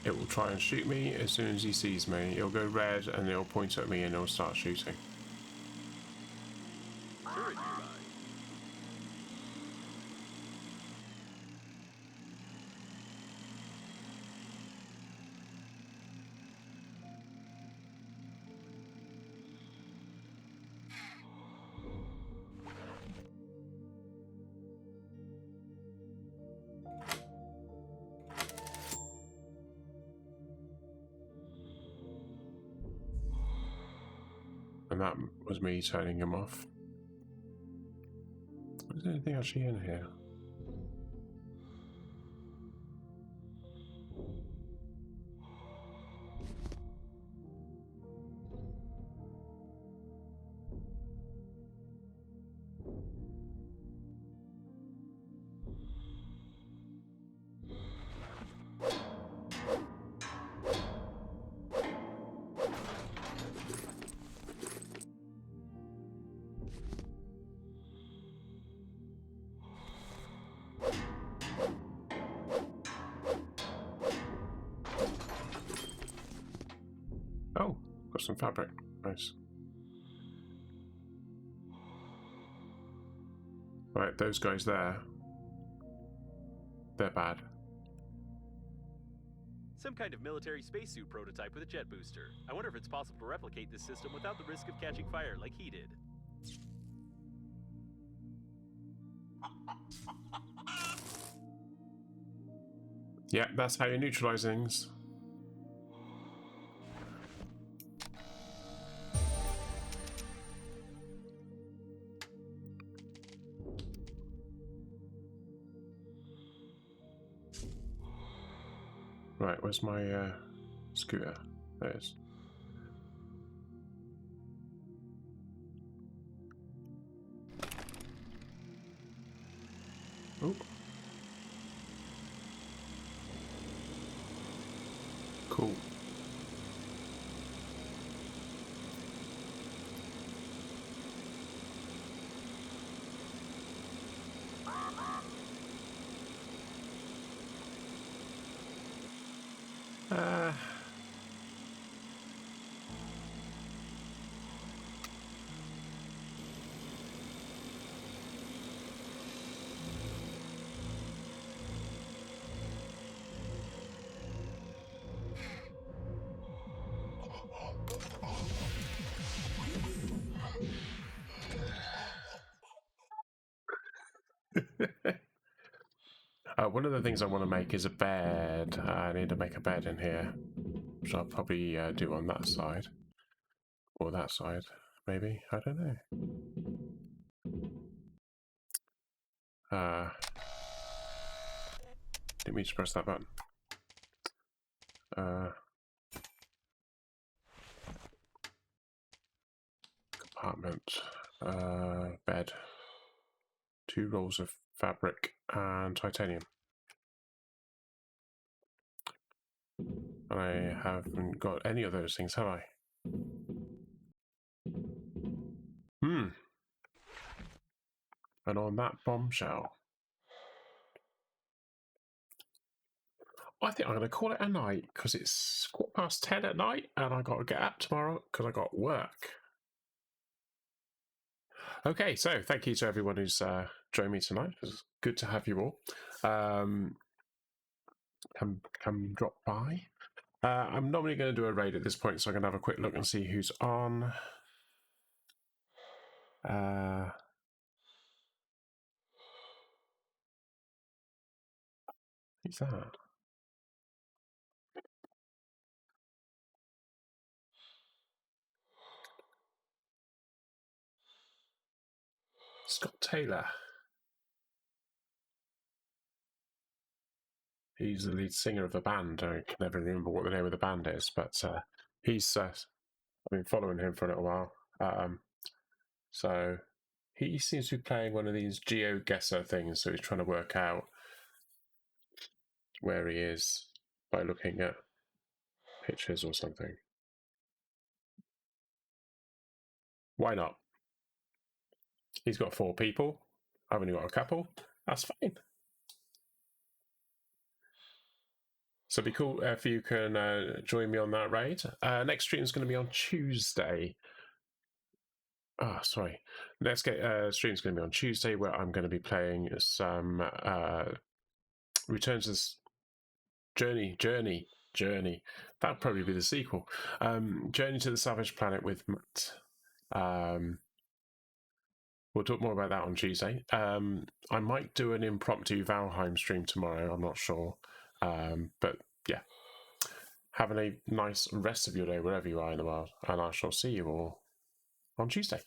It will try and shoot me as soon as he sees me. It'll go red and it'll point at me and it'll start shooting. Turret nearby. And that was me turning him off. Is there anything actually in here? Oh, got some fabric. Nice. Right, those guys there. They're bad. Some kind of military spacesuit prototype with a jet booster. I wonder if it's possible to replicate this system without the risk of catching fire like he did. Yeah, that's how you neutralize things. Right, where's my scooter? There it is. Oh. Cool. One of the things I want to make is a bed. I need to make a bed in here, which I'll probably do on that side. Or that side, maybe. I don't know. Didn't mean to press that button. Compartment. Bed. 2 rolls of fabric and titanium. I haven't got any of those things, have I? And on that bombshell, I think I'm going to call it a night because it's 10:15 at night and I got to get up tomorrow because I got work. Okay, so thank you to everyone who's joined me tonight. It's good to have you all. Come drop by. I'm normally going to do a raid at this point, so I'm going to have a quick look and see who's on. Who's that? Scott Taylor. He's the lead singer of the band. I can never remember what the name of the band is, but he's. I've been following him for a little while. So he seems to be playing one of these GeoGuessr things. So he's trying to work out where he is by looking at pictures or something. Why not? He's got 4 people. I've only got a couple. That's fine. So it'd be cool if you can join me on that raid. Next stream is going to be on Tuesday. Sorry. Next stream is going to be on Tuesday, where I'm going to be playing some Return to this Journey. That'll probably be the sequel. Journey to the Savage Planet with Matt. We'll talk more about that on Tuesday. I might do an impromptu Valheim stream tomorrow. I'm not sure. But yeah, have a nice rest of your day wherever you are in the world, and I shall see you all on Tuesday.